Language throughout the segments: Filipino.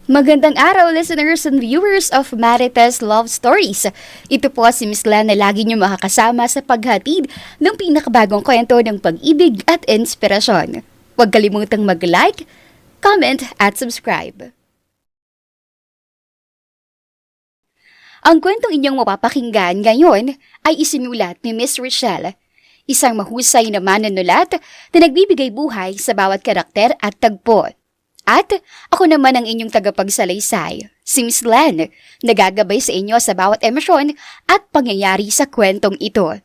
Magandang araw, listeners and viewers of Marites Love Stories. Ito po si Miss Len na lagi niyo makakasama sa paghatid ng pinakabagong kwento ng pag-ibig at inspirasyon. Huwag kalimutang mag-like, comment at subscribe. Ang kwentong inyong mapapakinggan ngayon ay isinulat ni Miss Rochelle, isang mahusay na manunulat na nagbibigay buhay sa bawat karakter at tagpo. At ako naman ang inyong tagapagsalaysay, si Miss Len, nagagabay sa inyo sa bawat emosyon at pangyayari sa kwentong ito.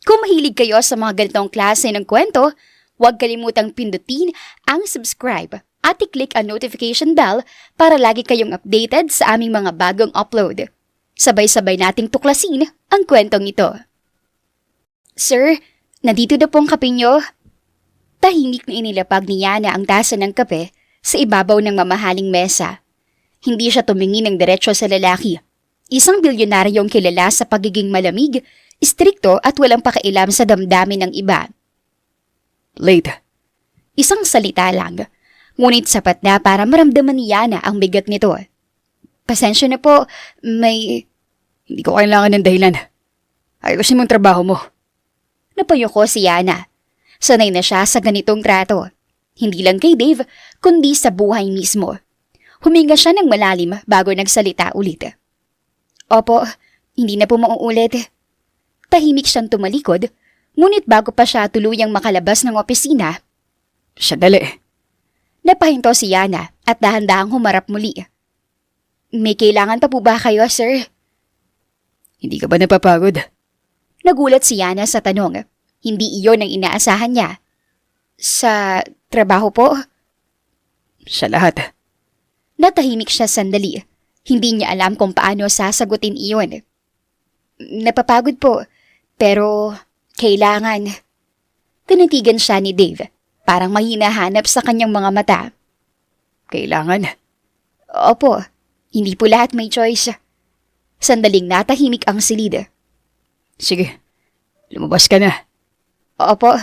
Kung mahilig kayo sa mga ganitong klase ng kwento, huwag kalimutang pindutin ang subscribe at i-click ang notification bell para lagi kayong updated sa aming mga bagong upload. Sabay-sabay nating tuklasin ang kwentong ito. Sir, nandito na po ang kape nyo. Tahimik na inilapag ni Yana ang tasa ng kape sa ibabaw ng mamahaling mesa. Hindi siya tumingin ng diretsyo sa lalaki. Isang bilyonaryong kilala sa pagiging malamig, istrikto at walang pakailam sa damdamin ng iba. Late. Isang salita lang, ngunit sapat na para maramdaman ni Yana ang bigat nito. Pasensya na po, Hindi ko kailangan ng dahilan. Ayusin mo ang trabaho mo. Napayuko si Yana. Sanay na siya sa ganitong trato. Hindi lang kay Dave, kundi sa buhay mismo. Huminga siya ng malalim bago nagsalita ulit. Opo, hindi na po mauulit. Tahimik siyang tumalikod, ngunit bago pa siya tuluyang makalabas ng opisina, Sandali. napahinto si Yana at dahan-dahang humarap muli. May kailangan pa po ba kayo, sir? Hindi ka ba napapagod? Nagulat si Yana sa tanong. Hindi iyon ang inaasahan niya. Sa trabaho po? Sa lahat. Natahimik siya sandali. Hindi niya alam kung paano sasagutin iyon. Napapagod po, pero kailangan. Tinitigan siya ni Dave, parang may hinahanap sa kanyang mga mata. Kailangan? Opo, hindi po lahat may choice. Sandaling natahimik ang silid. Sige, lumabas ka na. Opo,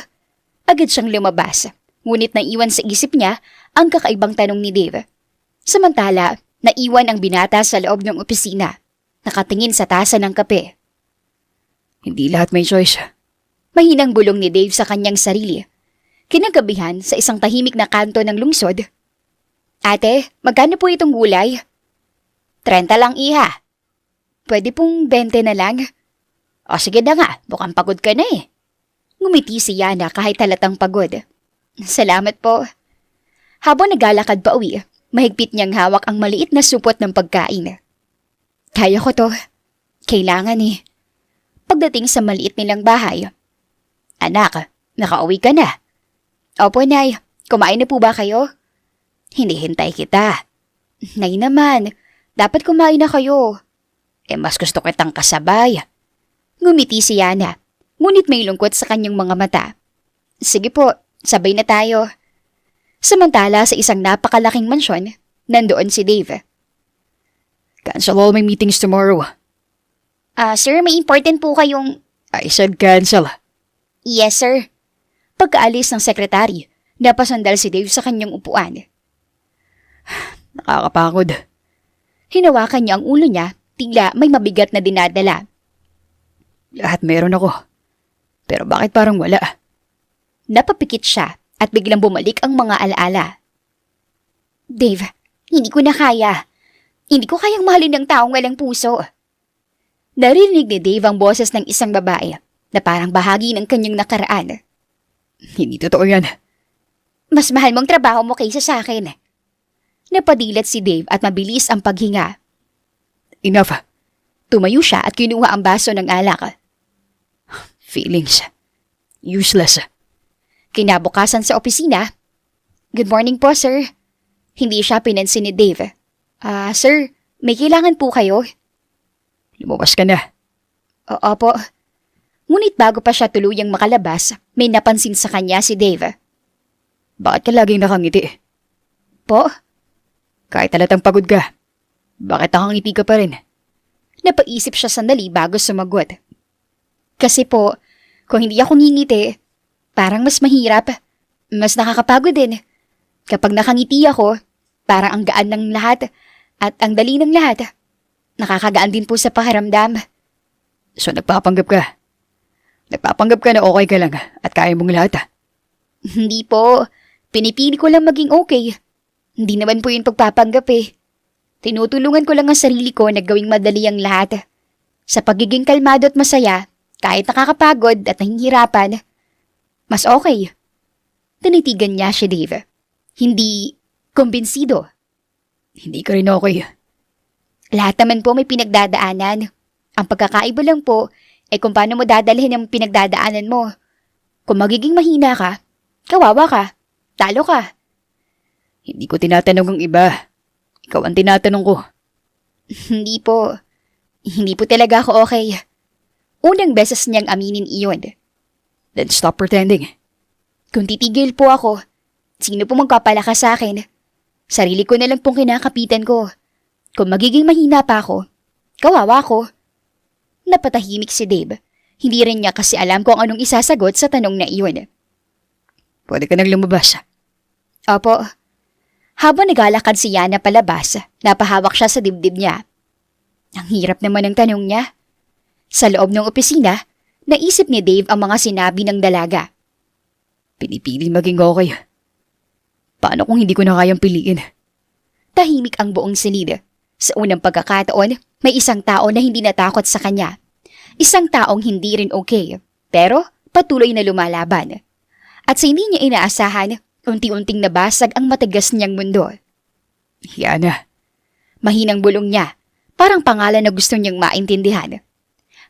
agad siyang lumabas. Ngunit naiwan sa isip niya ang kakaibang tanong ni Dave. Samantala, naiwan ang binata sa loob ng opisina, nakatingin sa tasa ng kape. Hindi lahat may choice. Mahinang bulong ni Dave sa kanyang sarili. Kinagabihan sa isang tahimik na kanto ng lungsod. Ate, magkano po itong gulay? 30 lang iha. Pwede pong 20 na lang. O sige na nga, mukhang pagod ka na eh. Ngumiti si Yana kahit halatang pagod. Salamat po. Habang naglalakad pa uwi, mahigpit niyang hawak ang maliit na supot ng pagkain. Kaya ko to. Kailangan eh. Pagdating sa maliit nilang bahay, Anak, nakauwi ka na. Opo, Nay. Kumain na po ba kayo? Hinihintay kita. Nay naman, dapat kumain na kayo. Mas gusto kitang kasabay. Ngumiti si Yana, ngunit may lungkot sa kanyang mga mata. Sige po, sabay na tayo. Samantala sa isang napakalaking mansyon, nandoon si Dave. Cancel all my meetings tomorrow. Sir, may important po kayong... I said cancel. Yes, sir. Pagkaalis ng sekretary, napasandal si Dave sa kanyang upuan. Nakakapagod. Hinawakan niya ang ulo niya, tila may mabigat na dinadala. Lahat meron ako. Pero bakit parang wala? Napapikit siya at biglang bumalik ang mga alaala. Dave, hindi ko na kaya. Hindi ko kayang mahalin ng taong walang puso. Narinig ni Dave ang boses ng isang babae na parang bahagi ng kanyang nakaraan. Hindi totoo yan. Mas mahal mong trabaho mo kaysa sa akin. Napadilat si Dave at mabilis ang paghinga. Enough. Tumayo siya at kinuha ang baso ng alak. Feelings. Useless. Kinabukasan sa opisina. Good morning po, sir. Hindi siya pinansin ni Dave. Sir, may kailangan po kayo? Lumabas ka na. Opo. Ngunit bago pa siya tuluyang makalabas, may napansin sa kanya si Dave. Bakit ka laging nakangiti? Po? Kahit halatang pagod ka, bakit nakangiti ka pa rin? Napaisip siya sandali bago sumagot. Kasi po, kung hindi ako ngingiti, parang mas mahirap, mas nakakapagod din. Kapag nakangiti ako, parang ang gaan ng lahat At ang dali ng lahat, nakakagaan din po sa pakiramdam. So nagpapanggap ka? Nagpapanggap ka na okay ka lang at kaya mong lahat? Hindi po. Pinipili ko lang maging okay. Hindi naman po yung pagpapanggap eh. Tinutulungan ko lang ang sarili ko na gawing madali ang lahat. Sa pagiging kalmado at masaya, kahit nakakapagod at nahihirapan, mas okay. Tinitigan niya si Dave. Hindi kumbinsido. Hindi ka rin okay. Lahat naman po may pinagdadaanan. Ang pagkakaiba lang po ay kung paano mo dadalhin ang pinagdadaanan mo. Kung magiging mahina ka, kawawa ka, talo ka. Hindi ko tinatanong ang iba. Ikaw ang tinatanong ko. Hindi po. Hindi po talaga ako okay. Unang beses niyang aminin iyon. Then stop pretending. Kung titigil po ako, sino po magpapalakas sa akin? Sarili ko na lang pong kinakapitan ko. Kung magiging mahina pa ako, kawawa ko. Napatahimik si Dave. Hindi rin niya kasi alam kung anong isasagot sa tanong na iyon. Pwede ka nang lumabas. Opo. Habang naglalakad si Yana palabas, napahawak siya sa dibdib niya. Ang hirap naman ng tanong niya. Sa loob ng opisina, naisip ni Dave ang mga sinabi ng dalaga. Pinipili maging okay. Paano kung hindi ko na kayang piliin? Tahimik ang buong silid. Sa unang pagkakataon, may isang tao na hindi natakot sa kanya. Isang taong hindi rin okay, pero patuloy na lumalaban. At sa hindi niya inaasahan, unti-unting nabasag ang matigas niyang mundo. Yana. Mahinang bulong niya, parang pangalan na gusto niyang maintindihan.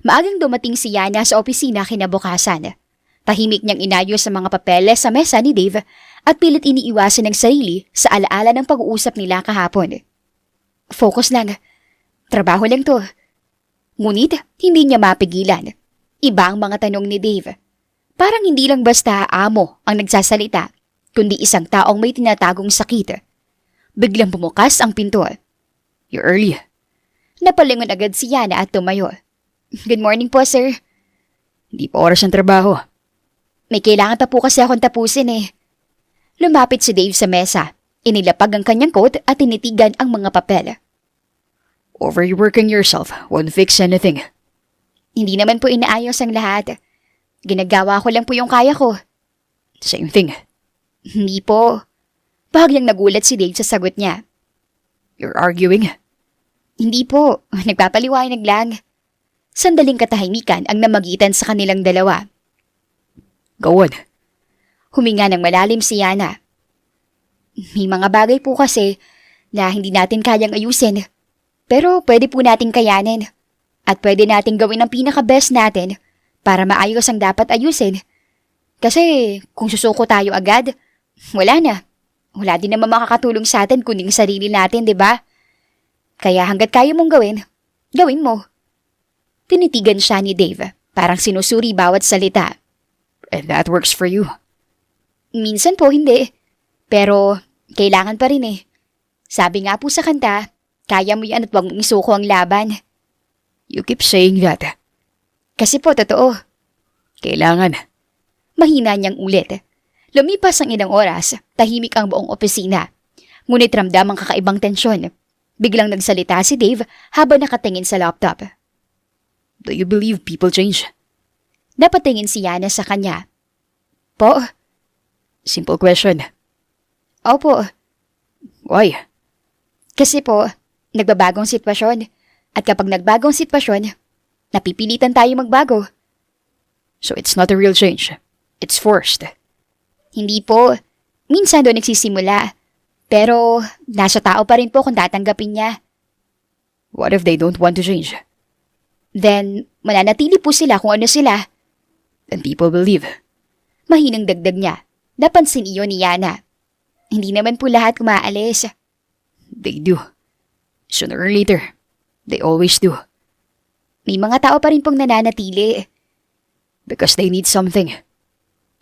Maagang dumating si Yana sa opisina kinabukasan. Tahimik niyang inayos sa mga papeles sa mesa ni Dave at pilit iniiwasan ng sarili sa alaala ng pag-uusap nila kahapon. Focus lang. Trabaho lang to. Ngunit hindi niya mapigilan. Iba ang mga tanong ni Dave. Parang hindi lang basta amo ang nagsasalita, kundi isang taong may tinatagong sakit. Biglang bumukas ang pinto. You're early. Napalingon agad si Yana at tumayo. Good morning po, sir. Hindi pa oras ng trabaho. May kailangan pa po kasi akong tapusin eh. Lumapit si Dave sa mesa. Inilapag ang kanyang coat at tinitigan ang mga papel. Overworking yourself won't fix anything. Hindi naman po inaayos ang lahat. Ginagawa ko lang po yung kaya ko. Same thing. Hindi po. Bahagyang nagulat si Dave sa sagot niya. You're arguing? Hindi po. Nagpapaliwanag lang. Sandaling katahimikan ang namagitan sa kanilang dalawa. Go on. Huminga ng malalim si Yana. May mga bagay po kasi na hindi natin kayang ayusin. Pero pwede po nating kayanin. At pwede nating gawin ang pinaka-best natin para maayos ang dapat ayusin. Kasi kung susuko tayo agad, wala na. Wala din naman makakatulong sa atin kundi ang sarili natin, di ba? Kaya hanggat kaya mong gawin, gawin mo. Tinitigan siya ni Dave, parang sinusuri bawat salita. And that works for you? Minsan po hindi. Pero kailangan pa rin eh. Sabi nga po sa kanta, kaya mo yan at wag mong isuko ang laban. You keep saying that. Kasi po totoo. Kailangan. Mahina niyang ulit. Lumipas ang ilang oras, tahimik ang buong opisina. Ngunit ramdam ang kakaibang tensyon. Biglang nagsalita si Dave habang nakatingin sa laptop. Do you believe people change? Napatingin si Yana sa kanya. Po? Simple question. Opo. Why? Kasi po, nagbabagong sitwasyon. At kapag nagbagong sitwasyon, napipilitan tayo magbago. So it's not a real change. It's forced. Hindi po. Minsan doon nagsisimula. Pero nasa tao pa rin po kung tatanggapin niya. What if they don't want to change? Then, mananatili po sila kung ano sila. Then people will leave. Mahinang dagdag niya. Napansin iyon ni Yana. Hindi naman po lahat kumaalis. They do. Sooner or later. They always do. May mga tao pa rin pong nananatili. Because they need something.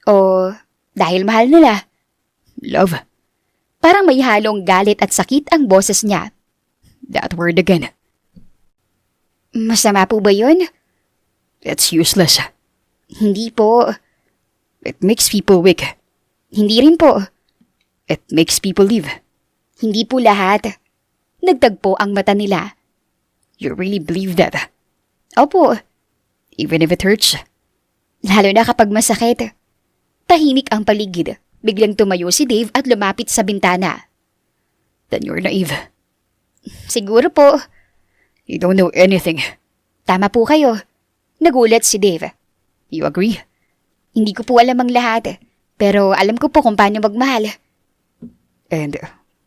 O dahil mahal nila. Love. Parang may halong galit at sakit ang boses niya. That word again. Masama po ba yun? It's useless. Hindi po. It makes people weak. Hindi rin po. It makes people leave. Hindi po lahat. Nagtagpo ang mata nila. You really believe that? Opo, Even if it hurts? lalo na kapag masakit. Tahimik ang paligid. Biglang tumayo si Dave at lumapit sa bintana. Then you're naive. Siguro po. You don't know anything. Tama po kayo. Nagulat si Dave. You agree? Hindi ko po alam ang lahat. Pero alam ko po kung paano magmahal. And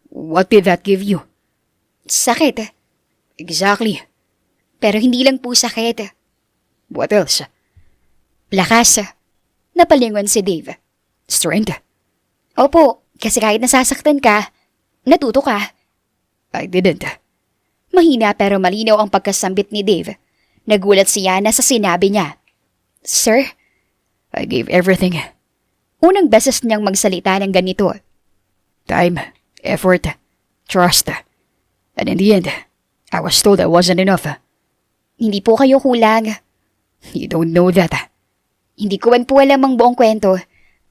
what did that give you? Sakit. Exactly. Pero hindi lang po sakit. What else? Lakas. Napalingon si Dave. Strength? Opo, kasi kahit nasasaktan ka, natuto ka. I didn't. Mahina pero malinaw ang pagkasambit ni Dave. Nagulat si Yana sa sinabi niya. Sir, I gave everything. unang beses niyang magsalita ng ganito. Time, effort, trust. And in the end, I was told I wasn't enough. Hindi po kayo kulang. You don't know that. Hindi ko man po alam ang buong kwento,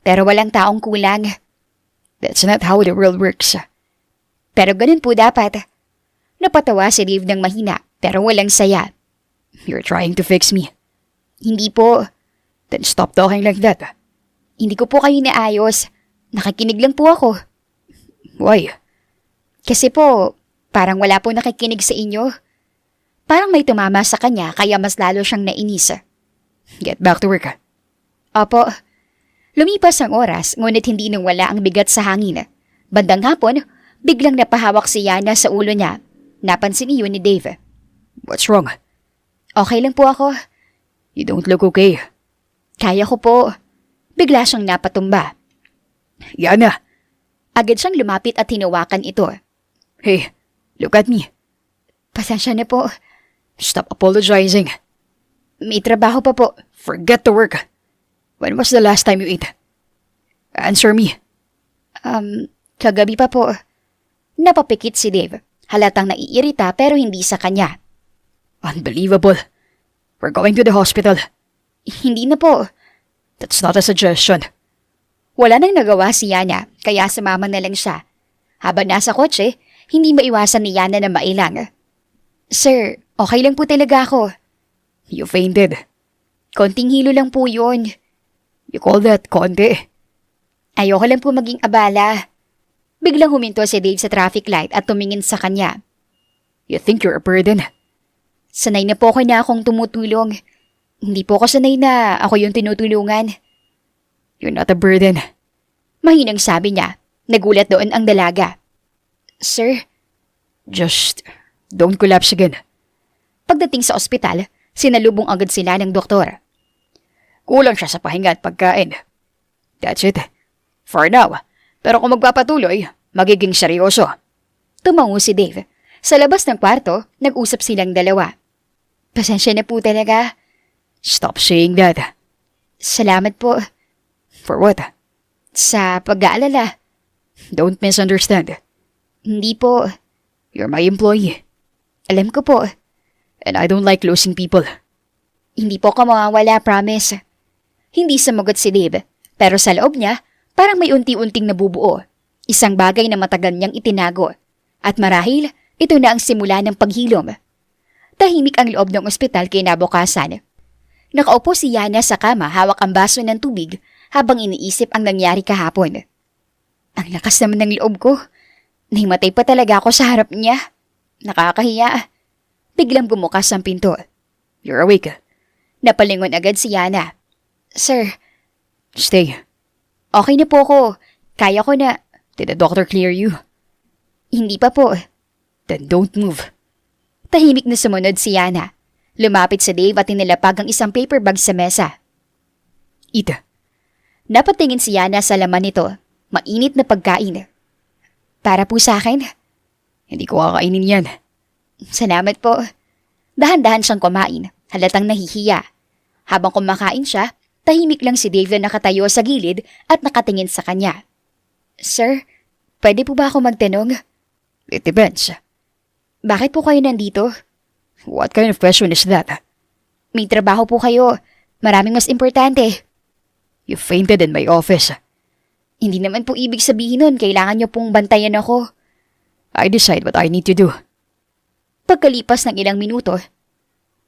pero walang taong kulang. That's not how the world works. Pero ganun po dapat. Napatawa si Dave ng mahina, pero walang saya. You're trying to fix me. Hindi po. Then stop talking like that. Hindi ko po kayo naayos. Nakikinig lang po ako. Why? Kasi po, parang wala po nakikinig sa inyo. Parang may tumama sa kanya kaya mas lalo siyang nainis. Get back to work. Opo. Lumipas ang oras, ngunit hindi nang wala ang bigat sa hangin. Bandang hapon, biglang napahawak si Yana sa ulo niya. Napansin iyon ni Dave. What's wrong? Okay lang po ako. You don't look okay. Kaya ko po. Bigla siyang napatumba. Yana! Agad siyang lumapit at hinawakan ito. Hey, look at me. Pasensya na po. Stop apologizing. May trabaho pa po. Forget the work. When was the last time you ate? Answer me. Kagabi pa po. Napapikit si Dave. Halatang naiirita pero hindi sa kanya. Unbelievable. We're going to the hospital. Hindi na po. That's not a suggestion. Wala nang nagawa si Yana, kaya sumama na lang siya. Habang nasa kotse, hindi maiwasan ni Yana na mailang. Sir, okay lang po talaga ako. You fainted. Konting hilo lang po yun. You call that konti? Ayoko lang po maging abala. Biglang huminto si Dave sa traffic light at tumingin sa kanya. You think you're a burden? Sanay na po ako na akong tumutulong. Hindi po ako sanay na ako yung tinutulungan. You're not a burden. Mahinang sabi niya. Nagulat doon ang dalaga. Sir, Just don't collapse again. pagdating sa ospital, sinalubong agad sila ng doktor. Kulang siya sa pahinga at pagkain. That's it. For now. Pero kung magpapatuloy, magiging seryoso. Tumango si Dave. Sa labas ng kwarto, nag-usap silang dalawa. Pasensya na po talaga. Stop saying that. Salamat po For what? sa pag-aalala. Don't misunderstand. Hindi po. You're my employee. Alam ko po. And I don't like losing people. Hindi po ka mawawala, promise. Hindi sumagot si Dave, pero sa loob niya, parang may unti-unting nabubuo. Isang bagay na matagal niyang itinago. At marahil, ito na ang simula ng paghilom. Tahimik ang loob ng ospital kinabukasan. Nakaupo si Yana sa kama, hawak ang baso ng tubig habang iniisip ang nangyari kahapon. Ang lakas naman ng loob ko. Nahimatay pa talaga ako sa harap niya. Nakakahiya. Biglang bumukas ang pinto. You're awake. Napalingon agad si Yana. Sir, Stay. okay na po ako. Kaya ko na. Did the doctor clear you? Hindi pa po. Then don't move. Tahimik na sumunod si Yana. Lumapit sa Dave at tinilapag ang isang paper bag sa mesa. Eat. Napatingin si Yana sa laman nito. Mainit na pagkain. Para po sa akin. Hindi ko kakainin yan. Salamat po. Dahan-dahan siyang kumain. Halatang nahihiya. Habang kumakain siya, tahimik lang si Dave na nakatayo sa gilid at nakatingin sa kanya. Sir, pwede po ba ako magtanong? It depends. Bakit po kayo nandito? What kind of question is that? May trabaho po kayo. Maraming mas importante. You fainted in my office. Hindi naman po ibig sabihin nun kailangan niyo pong bantayan ako. I decide what I need to do. Pagkalipas ng ilang minuto,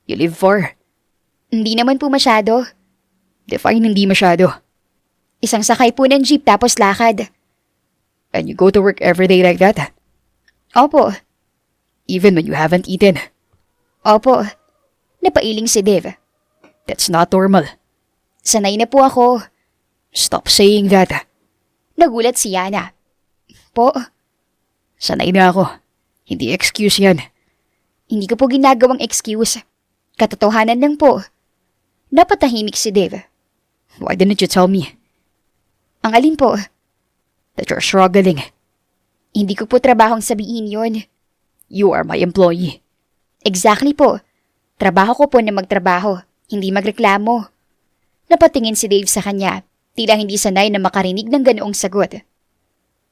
You live far? hindi naman po masyado. Define hindi masyado. Isang sakay po ng jeep tapos lakad. And you go to work every day like that? Opo, Even when you haven't eaten? opo. Napailing si Dave. That's not normal. Sanay na po ako. Stop saying that. Nagulat si Yana. Po, Sanay na ako. Hindi excuse yan. hindi ko po ginagawang excuse. Katotohanan lang po. Napatahimik si Dave. Why didn't you tell me Ang alin po? that you're struggling? Hindi ko po trabahong sabihin yon. You are my employee. Exactly po. Trabaho ko po na magtrabaho, hindi magreklamo. Napatingin si Dave sa kanya, tila hindi sanay na makarinig ng ganoong sagot.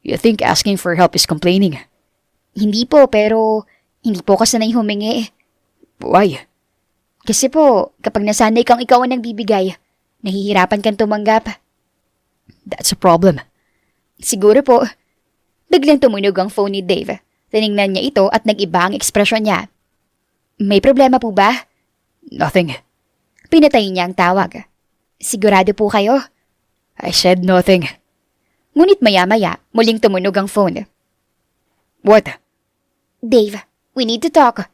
You think asking for help is complaining? Hindi po, pero hindi po ka sanay humingi. Why? Kasi po, kapag nasanay kang ikaw ang nagbibigay, nahihirapan kang tumanggap. That's a problem. Siguro po. Biglang tumunog ang phone ni Dave. Tiningnan niya ito at nag-iba ang ekspresyon niya. May problema po ba? Nothing. Pinatay niya ang tawag. Sigurado po kayo? I said nothing. Ngunit maya-maya, muling tumunog ang phone. What? Dave, we need to talk.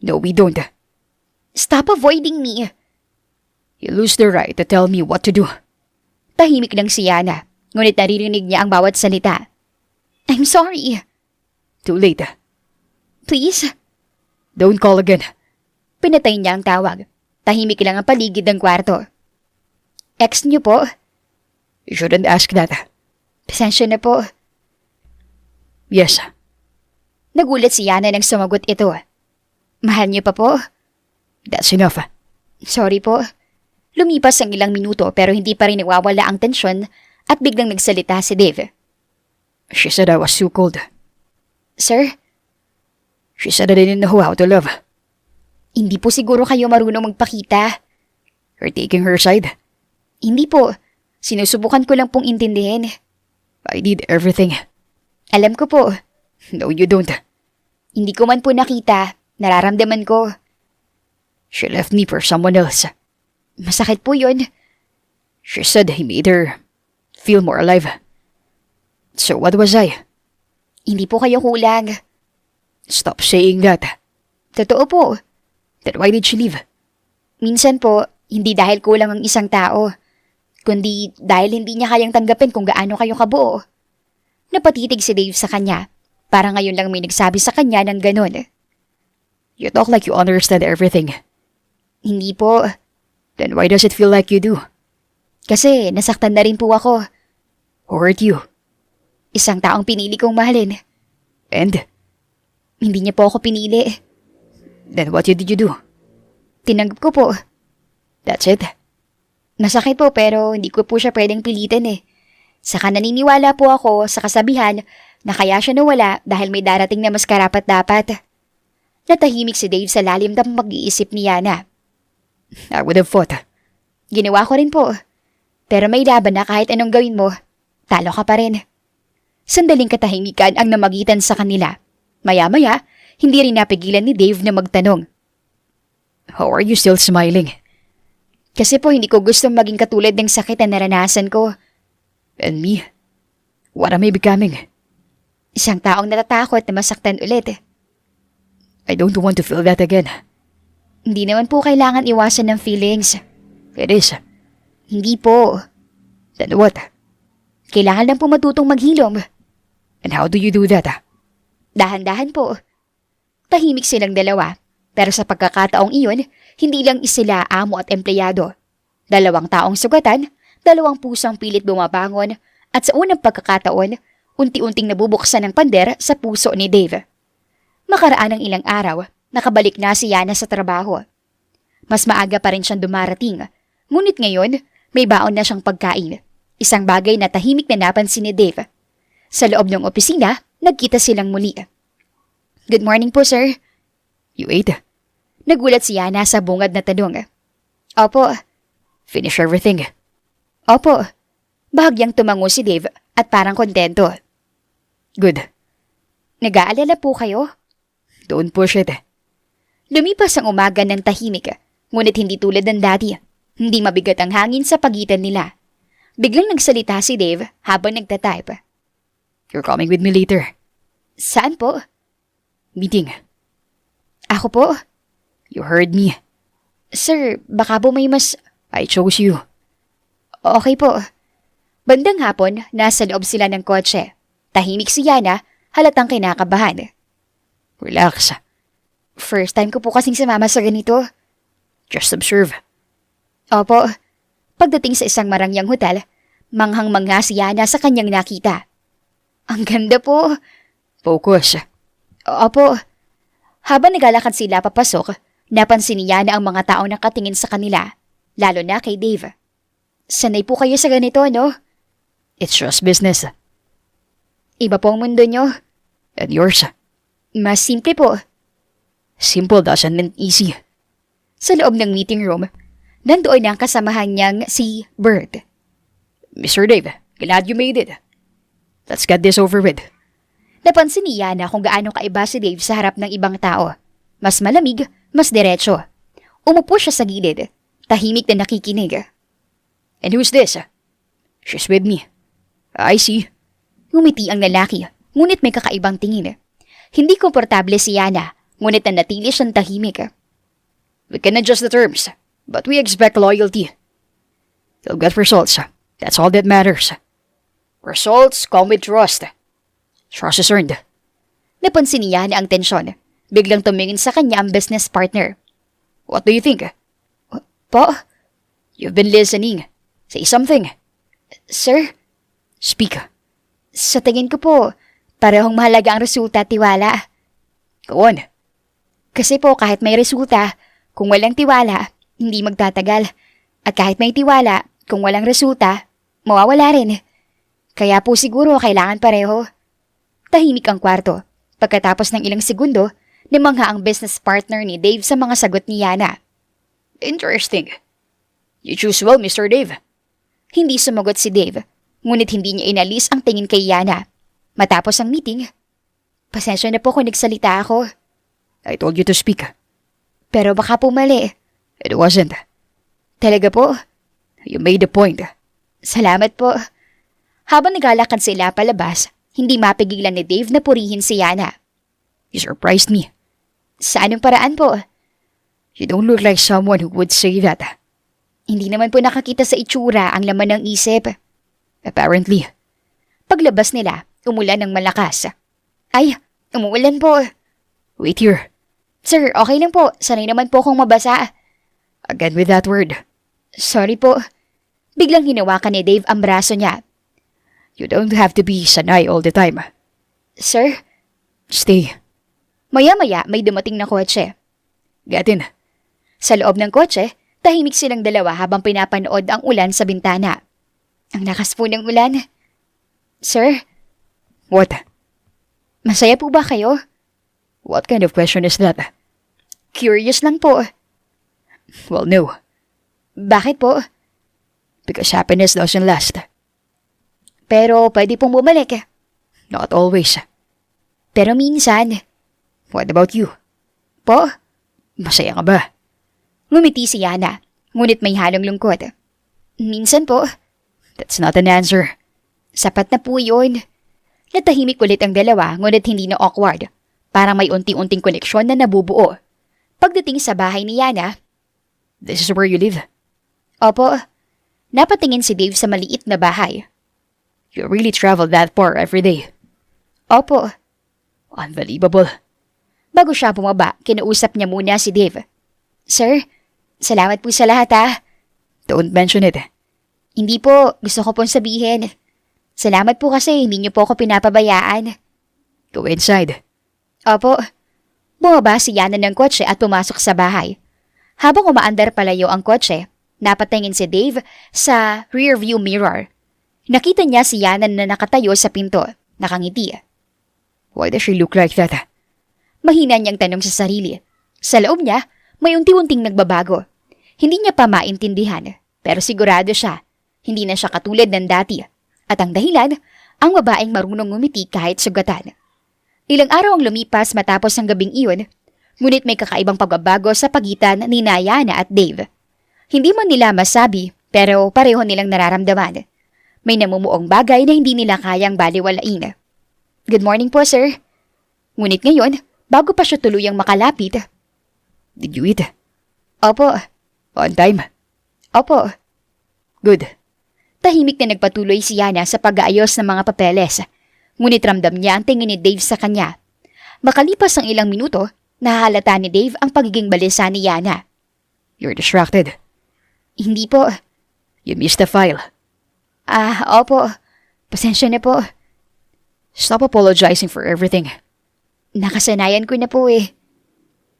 No, we don't. Stop avoiding me. You lose the right to tell me what to do. Tahimik lang si Yana, ngunit naririnig niya ang bawat salita. I'm sorry. Too late. Please? Don't call again. Pinatay niya ang tawag. Tahimik lang ang paligid ng kwarto. Ex niyo po? You shouldn't ask that. Pasensya na po. Yes. Nagulat si Yana nang sumagot ito. Mahal niyo pa po? That's enough. Sorry po. Lumipas ang ilang minuto pero hindi pa rin nawawala ang tensyon at biglang nagsalita si Dave. She said I was too cold. Sir, She said I didn't know how to love. hindi po siguro kayo marunong magpakita. You're taking her side. Hindi po. Sinusubukan ko lang pong intindihin. I did everything. Alam ko po. No, you don't. Hindi ko man po nakita. Nararamdaman ko. She left me for someone else. Masakit po yun. She said he made her feel more alive. So what was I? Hindi po kayo kulang. Stop saying that. Totoo po. Then why did she leave? Minsan po, hindi dahil kulang ang isang tao, kundi dahil hindi niya kayang tanggapin kung gaano kayo kabuo. Napatitig si Dave sa kanya. Para ngayon lang may nagsabi sa kanya ng ganun. You talk like you understand everything. Hindi po. Then why does it feel like you do? Kasi nasaktan na rin po ako. Who hurt you? Isang taong pinili kong mahalin. And? Hindi niya po ako pinili. Then what did you do? Tinanggap ko po. That's it? Masakit po pero hindi ko po siya pwedeng pilitin eh. Saka naniniwala po ako sa kasabihan na kaya siya nawala dahil may darating na mas karapat-dapat. Natahimik si Dave sa lalim ng mag-iisip ni Yana. I would have fought. Ginawa ko rin po. Pero may laban na kahit anong gawin mo, talo ka pa rin. Sandaling katahimikan ang namagitan sa kanila. Maya-maya, hindi rin napigilan ni Dave na magtanong. How are you still smiling? Kasi po hindi ko gustong maging katulad ng sakit na naranasan ko. And me? What am I becoming? Isang taong natatakot na masaktan ulit. I don't want to feel that again. Hindi naman po kailangan iwasan ng feelings. It is. Hindi po. Then what? Kailangan lang po matutong maghilom. And how do you do that? Dahan-dahan po. Tahimik silang dalawa. Pero sa pagkakataong iyon, hindi lang sila amo at empleyado. Dalawang taong sugatan, dalawang pusong pilit bumabangon, at sa unang pagkakataon, unti-unting nabubuksan ng pander sa puso ni Dave. Makaraan ng ilang araw, nakabalik na si Yana sa trabaho. Mas maaga pa rin siyang dumarating, ngunit ngayon, may baon na siyang pagkain. Isang bagay na tahimik na napansin ni Dave. Sa loob ng opisina, nagkita silang muli. Good morning po, sir. You ate? Nagulat si Yana sa bungad na tanong. Opo. Finish everything? Opo. Bahagyang tumango si Dave at parang kontento. Good. Nag-aalala po kayo? Don't push it. Lumipas ang umaga ng tahimik, ngunit hindi tulad ng dati. Hindi mabigat ang hangin sa pagitan nila. Biglang nagsalita si Dave habang nagtatype. You're coming with me later. Saan po? Meeting. Ako po? You heard me. Sir, baka po may mas... I chose you. Okay po. Bandang hapon, nasa loob sila ng kotse. Tahimik si Yana, halatang kinakabahan. Relax. First time ko po kasing sumama sa ganito. Just observe. Opo. Pagdating sa isang marangyang hotel, manghang-mangha si Yana sa kanyang nakita. Ang ganda po. Focus. Opo. Habang naglalakad sila papasok, napansin ni Yana ang mga taong nakatingin sa kanila, lalo na kay Dave. Sanay po kayo sa ganito, no? It's just business. Iba po ang mundo nyo. And yours. Mas simple po. Simple doesn't mean easy. Sa loob ng meeting room, nandoon ang kasamahan niyang si Bert. Mr. Dave, glad you made it. Let's get this over with. Napansin ni Yana kung gaano kaiba si Dave sa harap ng ibang tao. Mas malamig, mas diretso. Umupo siya sa gilid, tahimik na nakikinig. And who's this? She's with me. I see. Ngumiti ang lalaki, ngunit may kakaibang tingin. Hindi komportable si Yana, ngunit nanatili siyang tahimik. We can adjust the terms, but we expect loyalty. You'll get results. That's all that matters. Results come with trust. Trust is earned. Napansin ni Yana ang tensyon. Biglang tumingin sa kanya ang business partner. What do you think? Po? You've been listening. Say something. Sir? Speak. Sa tingin ko po, parehong mahalaga ang resulta at tiwala. Go on. Kasi po kahit may resulta, kung walang tiwala, hindi magtatagal. At kahit may tiwala, kung walang resulta, mawawala rin. Kaya po siguro kailangan pareho. Tahimik ang kwarto. Pagkatapos ng ilang segundo, namangha ang business partner ni Dave sa mga sagot ni Yana. Interesting. You choose well, Mr. Dave. Hindi sumagot si Dave, ngunit hindi niya inalis ang tingin kay Yana. Matapos ang meeting, pasensya na po kung nagsalita ako. I told you to speak. Pero baka po mali. It wasn't. Talaga po? You made the point. Salamat po. Habang naglalakad sila palabas, hindi mapigilan ni Dave na purihin si Yana. You surprised me. Sa anong paraan po? You don't look like someone who would say that. Hindi naman po nakakita sa itsura ang laman ng isip. Apparently. Paglabas nila, umulan ng malakas. Ay, umuulan po. Wait here. Sir, okay lang po. Sanay naman po akong mabasa. Again with that word. Sorry po. Biglang hinawakan ni Dave ang braso niya. You don't have to be sanay all the time. Sir? Stay. Maya-maya may dumating na kotse. Get in. Sa loob ng kotse, tahimik silang dalawa habang pinapanood ang ulan sa bintana. Ang lakas po ng ulan. Sir? What? Masaya po ba kayo? What kind of question is that? Curious lang po. Well, no. Bakit po? Because happiness doesn't last. Pero pwede pong bumalik. Not always. Pero minsan. What about you? Po? Masaya ka ba? Ngumiti si Yana, ngunit may halong lungkot. Minsan po. That's not an answer. Sapat na po yun. Natahimik ulit ang dalawa, ngunit hindi na awkward. Parang may unti-unting koneksyon na nabubuo. Pagdating sa bahay ni Yana, This is where you live? opo, napatingin si Dave sa maliit na bahay. You really travel that far every day? Opo. Unbelievable. Bago siya bumaba, kinausap niya muna si Dave. Sir, salamat po sa lahat ha. Don't mention it. Hindi po, gusto ko pong sabihin. Salamat po kasi hindi niyo po ako pinapabayaan. Go inside. Opo. Bumaba si Yana ng kotse at pumasok sa bahay. Habang umaandar palayo ang kotse, napatingin si Dave sa rearview mirror. Nakita niya si Yana na nakatayo sa pinto, nakangiti. Why does she look like that? Mahina niyang tanong sa sarili. Sa loob niya, may unti-unting nagbabago. Hindi niya pa maintindihan, pero sigurado siya, hindi na siya katulad ng dati. At ang dahilan, ang babaeng marunong ngumiti kahit sugatan. Ilang araw ang lumipas matapos ang gabing iyon, Ngunit may kakaibang pagbabago sa pagitan ni Yana at Dave. Hindi man nila masabi, pero pareho nilang nararamdaman. May namumuong bagay na hindi nila kayang baliwalain. Good morning po, sir. Ngunit ngayon, bago pa siya tuluyang makalapit. Did you eat? Opo. On time? Opo. Good. Tahimik na nagpatuloy si Yana sa pag-aayos ng mga papeles. Ngunit ramdam niya ang tingin ni Dave sa kanya. Makalipas ang ilang minuto, nahahalata ni Dave ang pagiging balisa ni Yana. You're distracted. Hindi po. You missed the file. Opo. Pasensya na po. Stop apologizing for everything. Nakasanayan ko na po eh.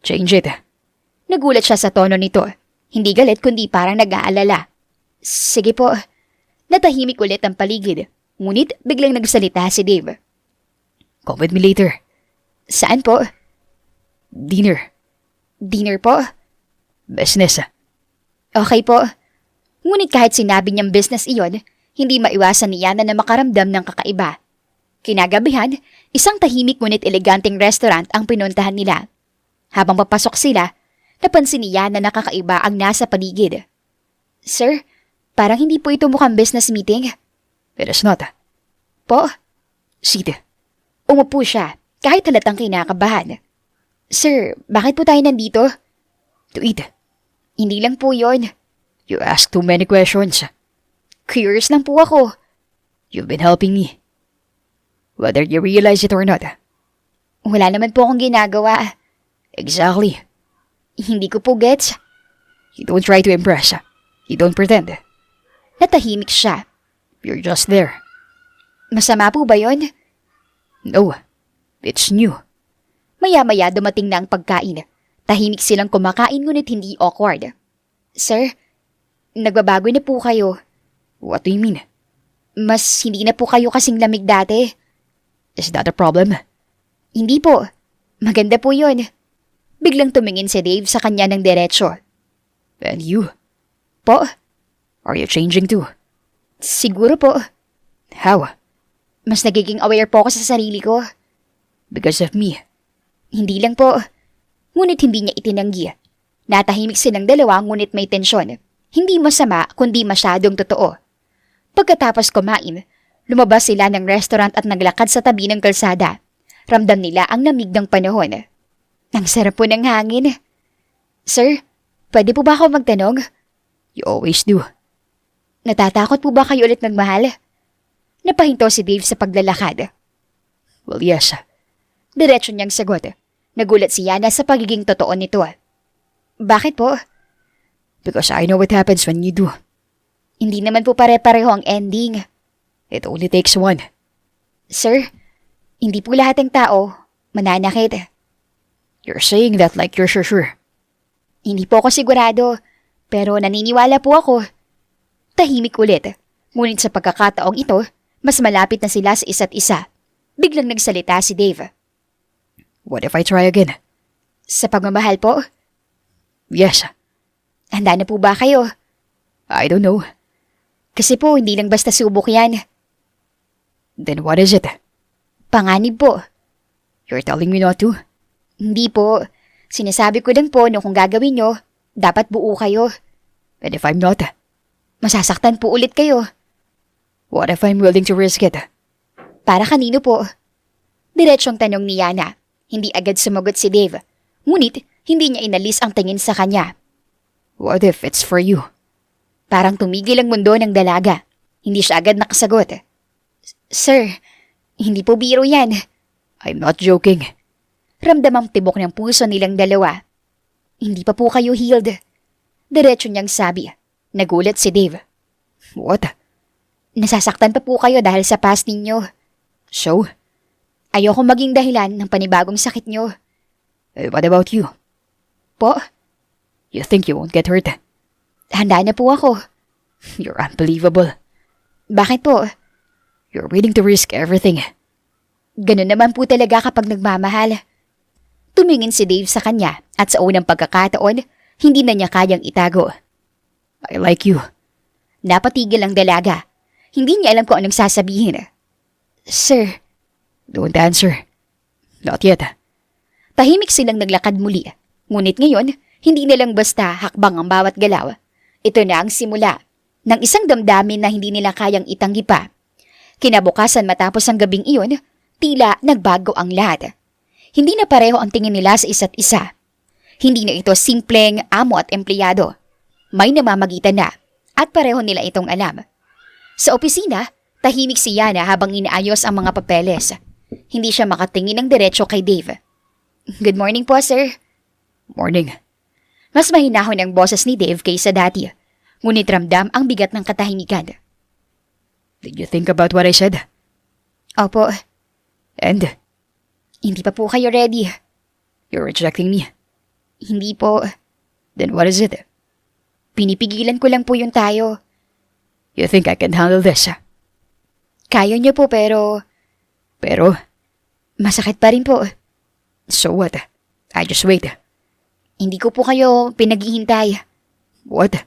Change it. Nagulat siya sa tono nito. Hindi galit kundi parang nag-aalala. Sige po. Natahimik ulit ang paligid. Ngunit biglang nagsalita si Dave. Come with me later. Saan po? Dinner. Dinner po? Business. Okay po. Ngunit kahit sinabi niyang business iyon, hindi maiwasan ni Yana na makaramdam ng kakaiba. Kinagabihan, isang tahimik ngunit eleganteng restaurant ang pinuntahan nila. Habang papasok sila, napansin ni Yana na kakaiba ang nasa paligid. Sir, parang hindi po ito mukhang business meeting. It is not. Po? Sit. Umupo siya, kahit halatang kinakabahan. Sir, bakit po tayo nandito? To eat. Hindi lang po yon. You ask too many questions. Curious lang po ako. You've been helping me. Whether you realize it or not. Wala naman po akong ginagawa. Exactly. Hindi ko po gets. You don't try to impress. You don't pretend. Natahimik siya. You're just there. Masama po ba yon? No. It's new. Maya-maya dumating na ang pagkain. Tahimik silang kumakain ngunit hindi awkward. Sir, nagbabago na po kayo. What do you mean? Mas hindi na po kayo kasing lamig dati. Is that a problem? Hindi po. Maganda po yon. Biglang tumingin si Dave sa kanya ng diretsyo. And you? Po? Are you changing too? Siguro po. How? Mas nagiging aware po ako sa sarili ko. Because of me? Hindi lang po. Ngunit hindi niya itinanggi. Natahimik silang dalawa ngunit may tensyon. Hindi masama kundi masyadong totoo. Pagkatapos kumain, lumabas sila ng restaurant at naglakad sa tabi ng kalsada. Ramdam nila ang lamig ng panahon. Ang sarap po ng hangin. Sir, pwede po ba ako magtanong? You always do. Natatakot po ba kayo ulit magmahal? Napahinto si Dave sa paglalakad. Well, yes. Diretso niyang sagot. Nagulat si Yana sa pagiging totoo nito. Bakit po? Because I know what happens when you do. Hindi naman po pare-pareho ang ending. It only takes one. Sir, hindi po lahat ng tao mananakit. You're saying that like you're sure. Hindi po ako sigurado, pero naniniwala po ako. Tahimik ulit. Ngunit sa pagkakataong ito, mas malapit na sila sa isa't isa. Biglang nagsalita si Dave. What if I try again? Sa pagmamahal po? Yes. Handa na po ba kayo? I don't know. Kasi po, hindi lang basta subok yan. Then what is it? Panganib po. You're telling me not to? Hindi po. Sinasabi ko lang po na kung gagawin nyo, dapat buo kayo. And if I'm not? Masasaktan po ulit kayo. What if I'm willing to risk it? Para kanino po? Diretsyong tanong ni Yana. Hindi agad sumagot si Dave. Ngunit, hindi niya inalis ang tingin sa kanya. What if it's for you? Parang tumigil ang mundo ng dalaga. Hindi siya agad nakasagot. Sir, hindi po biro yan. I'm not joking. Ramdam ang tibok ng puso nilang dalawa. Hindi pa po kayo healed. Diretso niyang sabi. Nagulat si Dave. What? Nasasaktan pa po kayo dahil sa past ninyo. So? Ayoko maging dahilan ng panibagong sakit nyo. What about you? Po? You think you won't get hurt? Handa na po ako. You're unbelievable. Bakit po? You're willing to risk everything. Ganun naman po talaga kapag nagmamahal. Tumingin si Dave sa kanya at sa unang pagkakataon, hindi na niya kayang itago. I like you. Napatigil ang dalaga. Hindi niya alam kung anong sasabihin. Sir. Don't answer. Not yet. Tahimik silang naglakad muli. Ngunit ngayon, hindi na lang basta hakbang ang bawat galaw. Ito na ang simula ng isang damdamin na hindi nila kayang itanggi pa. Kinabukasan matapos ang gabing iyon, tila nagbago ang lahat. Hindi na pareho ang tingin nila sa isa't isa. Hindi na ito simpleng amo at empleyado. May namamagitan na at pareho nila itong alam. Sa opisina, tahimik si Yana habang inaayos ang mga papeles. Hindi siya makatingin ng diretso kay Dave. Good morning po, sir. Morning. Mas mahinahon ang boses ni Dave kaysa dati. Ngunit ramdam ang bigat ng katahimikan. Did you think about what I said? Opo, And hindi pa po kayo ready. you're rejecting me. Hindi po. Then what is it? Pinipigilan ko lang po yung tayo. You think I can handle this? Kaya niyo po pero Pero, masakit pa rin po. so what? I just wait. Hindi ko po kayo pinaghihintay. What?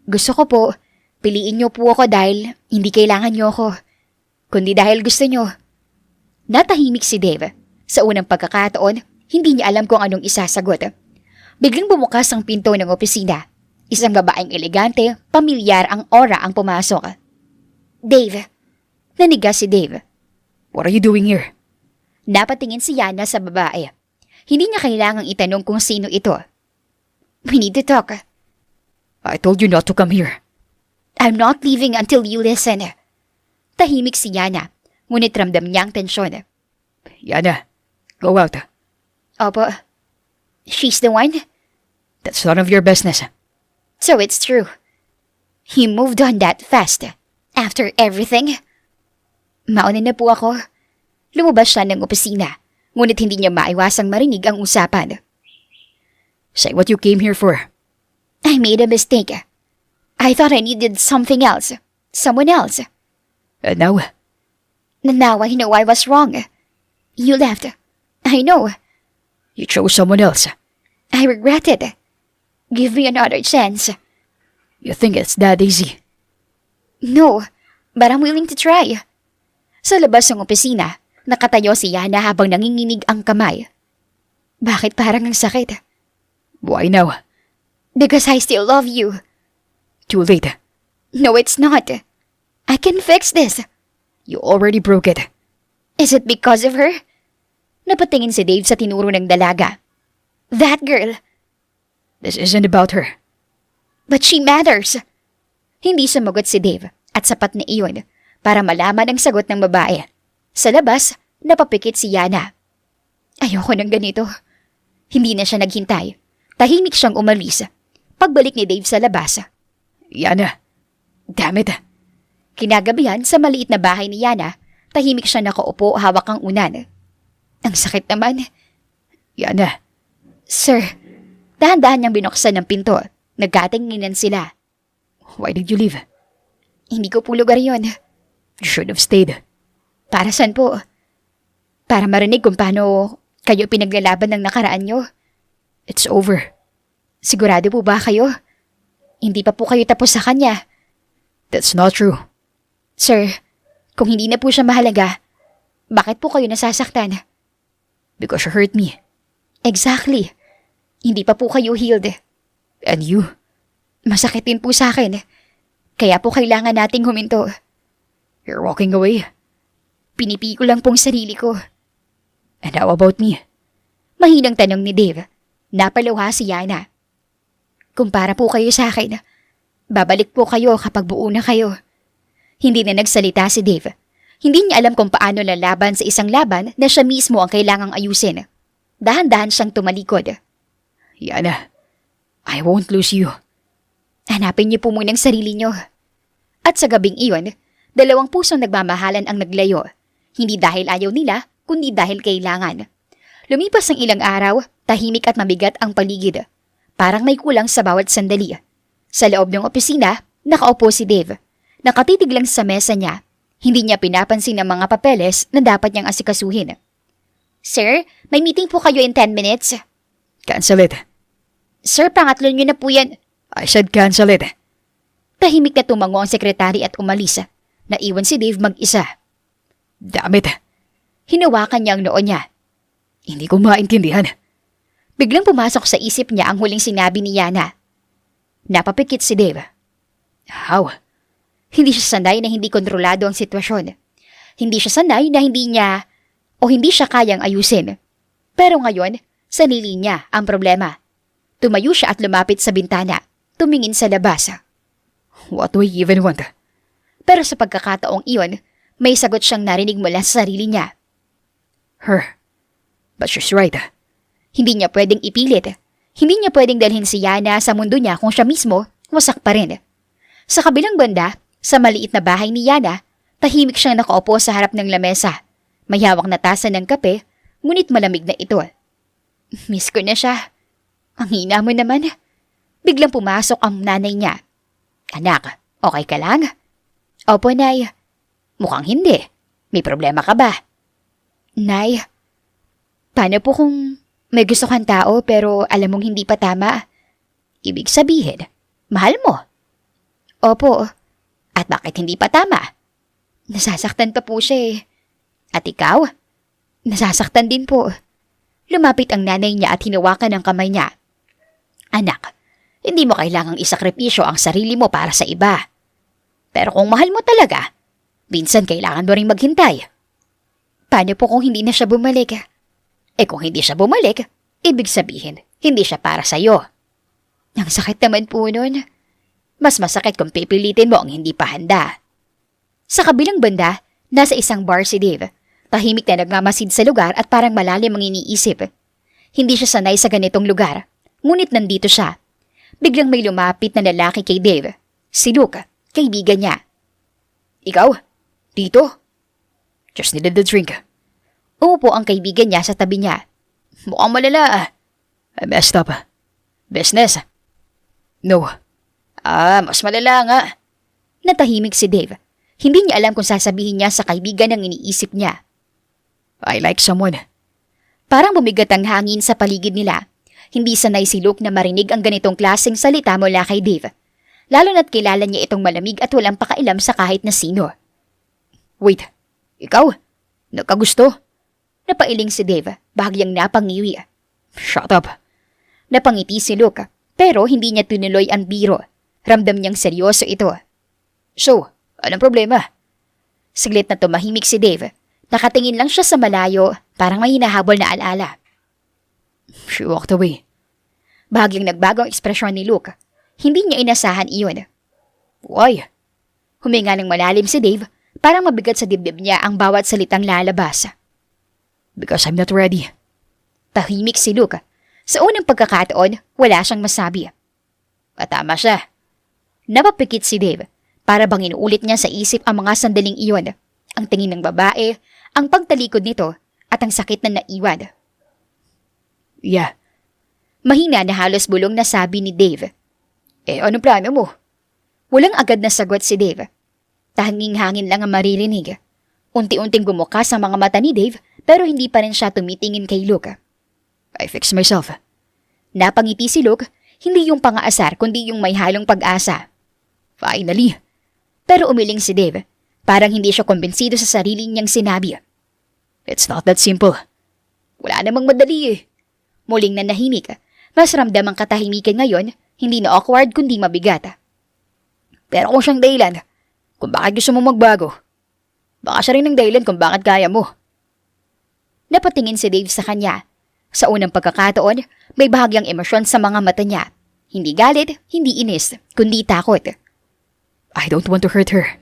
Gusto ko po, piliin niyo po ako dahil hindi kailangan niyo ako. Kundi dahil gusto niyo. Natahimik si Dave. Sa unang pagkakataon, hindi niya alam kung anong isasagot. Biglang bumukas ang pinto ng opisina. Isang babaeng elegante, pamilyar ang aura ang pumasok. Dave. Nanigas si Dave. What are you doing here? Napatingin si Yana sa babae. Hindi niya kailangang itanong kung sino ito. We need to talk. I told you not to come here. I'm not leaving until you listen. Tahimik si Yana, ngunit ramdam niya ang tensyon. Yana, go out. Opo. She's the one? That's none of your business. So it's true. He moved on that fast. After everything. Mauna na po ako. Lumabas siya ng opisina, ngunit hindi niya maiwasang marinig ang usapan. Say what you came here for. I made a mistake. I thought I needed something else. Someone else. And now, Now I know I was wrong. You left. I know. you chose someone else. I regret it. Give me another chance. You think it's that easy? No, but I'm willing to try. Sa labas ng opisina, nakatayo si Yana habang nanginginig ang kamay. Bakit parang ang sakit? Why now? Because I still love you. Too late. No, it's not. I can fix this. You already broke it. Is it because of her? Napatingin si Dave sa tinuro ng dalaga. That girl. This isn't about her. But she matters. Hindi sumagot si Dave at sapat na iyon para malaman ang sagot ng babae. Sa labas, napapikit si Yana. Ayoko ng ganito. Hindi na siya naghintay. Tahimik siyang umalis. Pagbalik ni Dave sa labas. Yana, damn it. Kinagabihan sa maliit na bahay ni Yana, tahimik siya nakaupo hawak ang unan. Ang sakit naman. Yana, Sir, dahan-dahan niyang binuksan ng pinto. Nagkatinginan sila. why did you leave? Hindi ko po lugar yon. You should have stayed. Para saan po? Para marinig kung paano kayo pinaglalaban ng nakaraan niyo. It's over. Sigurado po ba kayo? Hindi pa po kayo tapos sa kanya. That's not true. Sir, kung hindi na po siya mahalaga, bakit po kayo nasasaktan? Because you hurt me. Exactly. Hindi pa po kayo healed. And you? Masakit din po sa akin. Kaya po kailangan nating huminto. You're walking away. Pinipi ko lang pong sarili ko. And how about me? Mahinang tanong ni Dave. Napaluha si Yana. Kumpara po kayo sa akin. Babalik po kayo kapag buo na kayo. Hindi na nagsalita si Dave. Hindi niya alam kung paano lalaban sa isang laban na siya mismo ang kailangang ayusin. Dahan-dahan siyang tumalikod. Yana, I won't lose you. Hanapin niyo po muna ang sarili niyo. At sa gabing iyon, dalawang pusong nagmamahalan ang naglayo. Hindi dahil ayaw nila, kundi dahil kailangan. Lumipas ang ilang araw, tahimik at mabigat ang paligid. Parang may kulang sa bawat sandali. Sa loob ng opisina, nakaupo si Dave. Nakatitig lang sa mesa niya. Hindi niya pinapansin ang mga papeles na dapat niyang asikasuhin. Sir, may meeting po kayo in 10 minutes. Cancel it. Sir, pangatlo niyo na po yan. I said cancel it. Tahimik na tumango ang sekretary at umalis. Naiwan si Dave mag-isa. Damn it. Hinawakan niya ang noo niya. Hindi ko maintindihan. Biglang pumasok sa isip niya ang huling sinabi ni Yana. Napapikit si Dave. How? Hindi siya sanay na hindi kontrolado ang sitwasyon. Hindi siya sanay na hindi siya kayang ayusin. Pero ngayon, sarili niya ang problema. Tumayo siya at lumapit sa bintana, tumingin sa labas. What do I even want? Pero sa pagkakataong iyon, may sagot siyang narinig mula sa sarili niya. Her. But she's right. Hindi niya pwedeng ipilit. Hindi niya pwedeng dalhin si Yana sa mundo niya kung siya mismo wasak pa rin. Sa kabilang banda, sa maliit na bahay ni Yana, tahimik siyang nakaupo sa harap ng lamesa. May hawak na tasa ng kape, ngunit malamig na ito. Miss ko na siya. Ang hina mo naman. Biglang pumasok ang nanay niya. Anak, okay ka lang? Opo, Nay. Mukhang hindi. May problema ka ba? Nay, paano po kung may gusto kang tao pero alam mong hindi pa tama? Ibig sabihin, mahal mo? Opo. At bakit hindi pa tama? Nasasaktan pa po siya eh. At ikaw? Nasasaktan din po. Lumapit ang nanay niya at hinawakan ang kamay niya. Anak, hindi mo kailangang isakripisyo ang sarili mo para sa iba. Pero kung mahal mo talaga, minsan kailangan mo ring maghintay. Paano po kung hindi na siya bumalik? Kung hindi siya bumalik, ibig sabihin, hindi siya para sa'yo. Ang sakit naman po nun. Mas masakit kung pipilitin mo ang hindi pa handa. Sa kabilang banda, nasa isang bar si Dave. Tahimik na nagmamasid sa lugar at parang malalim ang iniisip. Hindi siya sanay sa ganitong lugar, ngunit nandito siya. Biglang may lumapit na lalaki kay Dave. Si Luke, kaibigan niya. Ikaw? Dito? Just needed the drink. Umupo ang kaibigan niya sa tabi niya. Mukhang malala. I messed up. Business. No. Mas malala nga. Natahimik si Dave. Hindi niya alam kung sasabihin niya sa kaibigan ang iniisip niya. I like someone. Parang bumigat ang hangin sa paligid nila. Hindi sanay si Luke na marinig ang ganitong klaseng salita mula kay Dave. Lalo na't kilala niya itong malamig at walang pakailam sa kahit na sino. Wait, ikaw? Nagkagusto? Napailing si Dave, bahagyang napangiwi. Shut up. Napangiti si Luke, pero hindi niya tinuloy ang biro. Ramdam niyang seryoso ito. So, anong problema? Saglit na tumahimik si Dave. Nakatingin lang siya sa malayo, parang may hinahabol na alala. She walked away. Bahagyang nagbago ang ekspresyon ni Luke. Hindi niya inasahan iyon. Why? Huminga ng malalim si Dave, parang mabigat sa dibdib niya ang bawat salitang lalabas. Because I'm not ready. Tahimik si Luke. Sa unang pagkakataon, wala siyang masabi. At tama siya. Napapikit si Dave, para bang inuulit niya sa isip ang mga sandaling iyon. Ang tingin ng babae, ang pagtalikod nito, at ang sakit na naiwan. Yeah. Mahina na halos bulong na sabi ni Dave. Anong plano mo? Walang agad na sagot si Dave. Tanging hangin lang ang maririnig. Unti-unting bumukas ang mga mata ni Dave, pero hindi pa rin siya tumitingin kay Luke. I fixed myself. Napangiti si Luke, hindi yung pangaasar kundi yung may halong pag-asa. Finally. Pero umiling si Dave, parang hindi siya kumbinsido sa sarili niyang sinabi. It's not that simple. Wala namang madali eh. Muling nanahimik, mas ramdam ang katahimikan ngayon, hindi na awkward kundi mabigat. Pero kung siyang dahilan, kung bakit gusto mo magbago, baka siya rin ang dahilan kung bakit kaya mo. Napatingin si Dave sa kanya. Sa unang pagkakataon, may bahagyang emosyon sa mga mata niya. Hindi galit, hindi inis, kundi takot. I don't want to hurt her.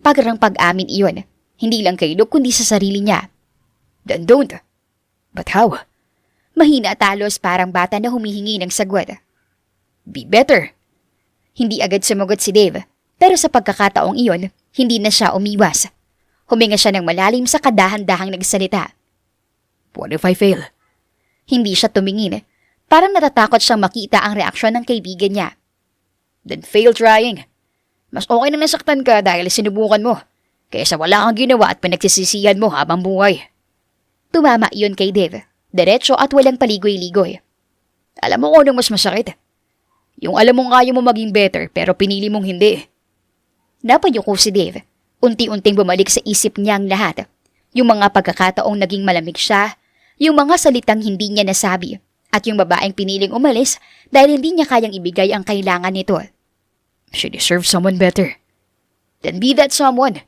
Pagarang pag-amin iyon, hindi lang kay Luke kundi sa sarili niya. Then don't. But how? Mahina at talos parang bata na humihingi ng sagwad. Be better. Hindi agad sumagot si Dave, pero sa pagkakataong iyon, hindi na siya umiwas. Huminga siya ng malalim sa kadahan-dahang nagsalita. What if I fail? Hindi siya tumingin. Parang natatakot siyang makita ang reaksyon ng kaibigan niya. Then fail trying. Mas okay na nasaktan ka dahil sinubukan mo, kaysa wala kang ginawa at pinagsisisihan mo habang buhay. Tumama iyon kay Dave, diretso at walang paligoy-ligoy. Alam mo kung anong mas masakit? Yung alam mong kaya mo maging better pero pinili mong hindi. Napayuko si Dave. Unti-unting bumalik sa isip niya ang lahat. Yung mga pagkakataong naging malamig siya, Yung mga salitang hindi niya nasabi at yung babaeng piniling umalis dahil hindi niya kayang ibigay ang kailangan nito. She deserves someone better. Then be that someone.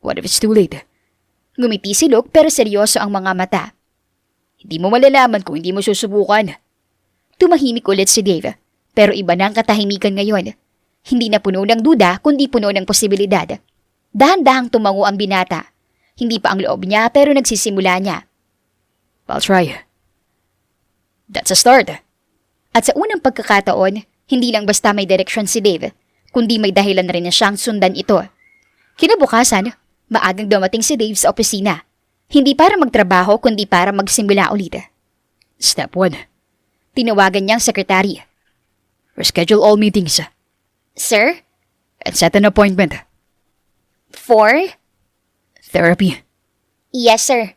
What if it's too late? Ngumiti si Luke pero seryoso ang mga mata. Hindi mo malalaman kung hindi mo susubukan. Tumahimik ulit si Dave, pero iba na ang katahimikan ngayon. Hindi na puno ng duda kundi puno ng posibilidad. Dahan-dahang tumango ang binata. Hindi pa ang loob niya pero nagsisimula niya. I'll try. That's a start. At sa unang pagkakataon, hindi lang basta may direksyon si Dave, kundi may dahilan rin na siyang sundan ito. Kinabukasan, maagang dumating si Dave sa opisina. Hindi para magtrabaho kundi para magsimula ulit. Step 1. Tinawagan niyang sekretary. Reschedule all meetings. Sir? And set an appointment. For? Therapy. Yes, sir.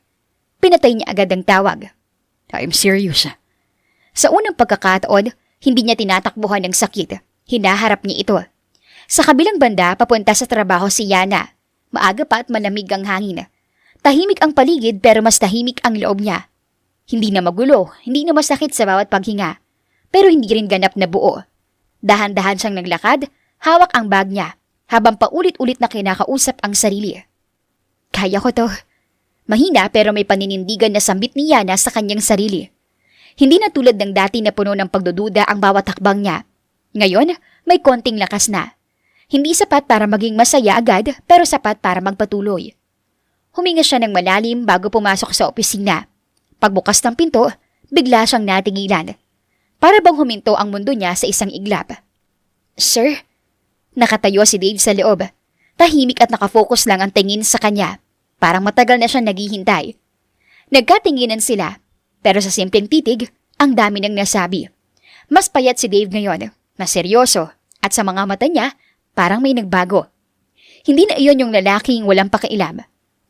Pinatay niya agad ang tawag. I'm serious. Sa unang pagkakataon, hindi niya tinatakbuhan ng sakit. Hinaharap niya ito. Sa kabilang banda, papunta sa trabaho si Yana. Maaga pa at malamig ang hangin. Tahimik ang paligid pero mas tahimik ang loob niya. Hindi na magulo, hindi na masakit sa bawat paghinga. Pero hindi rin ganap na buo. Dahan-dahan siyang naglakad, hawak ang bag niya, habang paulit-ulit na kinakausap ang sarili. Kaya ko to. Mahina pero may paninindigan na sambit ni Yana sa kanyang sarili. Hindi na tulad ng dati na puno ng pagdududa ang bawat hakbang niya. Ngayon, may konting lakas na. Hindi sapat para maging masaya agad pero sapat para magpatuloy. Huminga siya ng malalim bago pumasok sa opisina. Pagbukas ng pinto, bigla siyang natigilan. Para bang huminto ang mundo niya sa isang iglap. Sir? Nakatayo si Dave sa loob. Tahimik at nakafocus lang ang tingin sa kanya. Parang matagal na siyang naghihintay. Nagkatinginan sila, pero sa simpleng titig, ang dami nang nasabi. Mas payat si Dave ngayon, na seryoso, at sa mga mata niya, parang may nagbago. Hindi na iyon yung lalaking walang pakialam.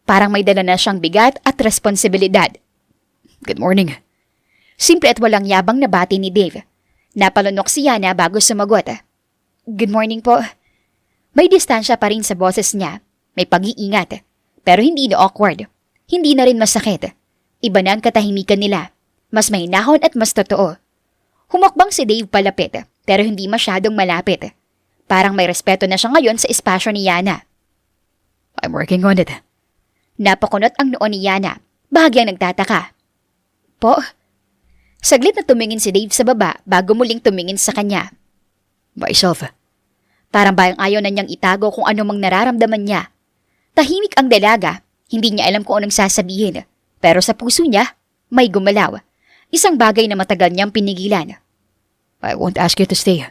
Parang may dala na siyang bigat at responsibilidad. Good morning. Simple at walang yabang na bati ni Dave. Napalunok si Yana bago sumagot. Good morning po. May distansya pa rin sa boses niya. May pag-iingat. Pero hindi na awkward. Hindi na rin masakit. Iba na ang katahimikan nila. Mas mahinahon at mas totoo. Humakbang si Dave palapit, pero hindi masyadong malapit. Parang may respeto na siya ngayon sa espasyo ni Yana. I'm working on it. Napakunot ang noo ni Yana. Bahagyang nagtataka. Po? Saglit na tumingin si Dave sa baba bago muling tumingin sa kanya. Myself. Parang bayang ayaw na niyang itago kung ano mang nararamdaman niya. Tahimik ang dalaga, hindi niya alam kung anong sasabihin. Pero sa puso niya, may gumalaw. Isang bagay na matagal niyang pinigilan. I won't ask you to stay.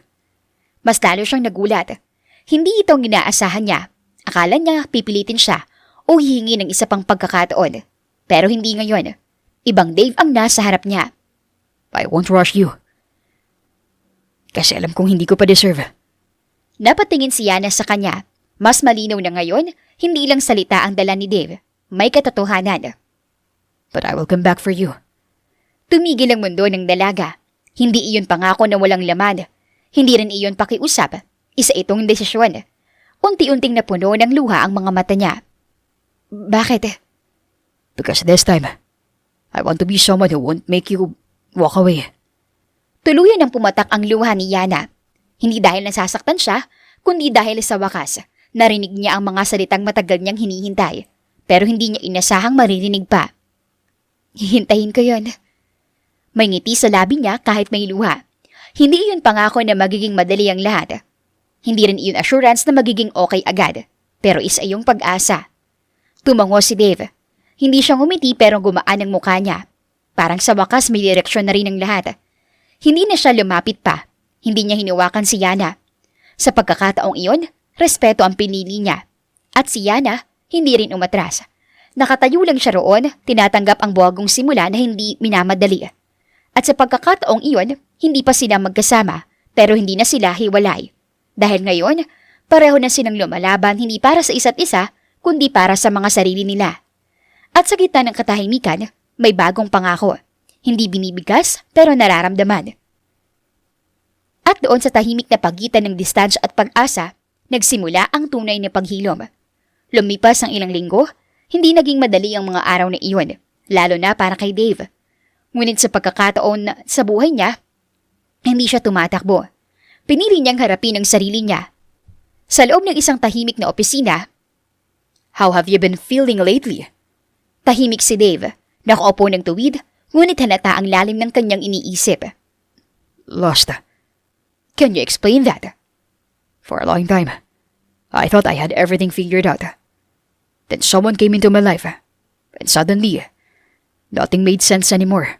Mas lalo siyang nagulat. Hindi itong inaasahan niya. Akala niya pipilitin siya o hihingi ng isa pang pagkakataon. Pero hindi ngayon. Ibang Dave ang nasa harap niya. I won't rush you. Kasi alam kong hindi ko pa deserve. Napatingin si Yana sa kanya. Mas malinaw na ngayon, hindi lang salita ang dala ni Dave. May katotohanan. But I will come back for you. Tumigil ang mundo ng dalaga. Hindi iyon pangako na walang laman. Hindi rin iyon pakiusap. Isa itong desisyon. Unti-unting napuno ng luha ang mga mata niya. Bakit? Because this time, I want to be someone who won't make you walk away. Tuluyan ang pumatak ang luha ni Yana. Hindi dahil nasasaktan siya, kundi dahil sa wakas. Narinig niya ang mga salitang matagal niyang hinihintay. Pero hindi niya inasahang maririnig pa. Hihintayin ko yun. May ngiti sa labi niya kahit may luha. Hindi iyon pangako na magiging madali ang lahat. Hindi rin iyon assurance na magiging okay agad. Pero isa iyong pag-asa. Tumango si Dave. Hindi siya ngumiti pero gumaan ang mukha niya. Parang sa wakas may direksyon na rin ang lahat. Hindi na siya lumapit pa. Hindi niya hinawakan si Yana. Sa pagkakataong iyon, respeto ang pinili niya. At si Yana, hindi rin umatras. Nakatayo lang siya roon, tinatanggap ang buwagong simula na hindi minamadali. At sa pagkakataong iyon, hindi pa sila magkasama, pero hindi na sila hiwalay. Dahil ngayon, pareho na silang lumalaban hindi para sa isa't isa, kundi para sa mga sarili nila. At sa gitna ng katahimikan, may bagong pangako. Hindi binibigas, pero nararamdaman. At doon sa tahimik na pagitan ng distansya at pag-asa, nagsimula ang tunay na paghilom. Lumipas ang ilang linggo, hindi naging madali ang mga araw na iyon. lalo na para kay Dave. Ngunit sa pagkakataon na sa buhay niya, hindi siya tumatakbo. Pinili niyang harapin ang sarili niya. Sa loob ng isang tahimik na opisina, How have you been feeling lately? tahimik si Dave. Nakaupo ng tuwid, ngunit halata ang lalim ng kanyang iniisip. Lost. Can you explain that? For a long time, I thought I had everything figured out. Then someone came into my life, and suddenly, nothing made sense anymore.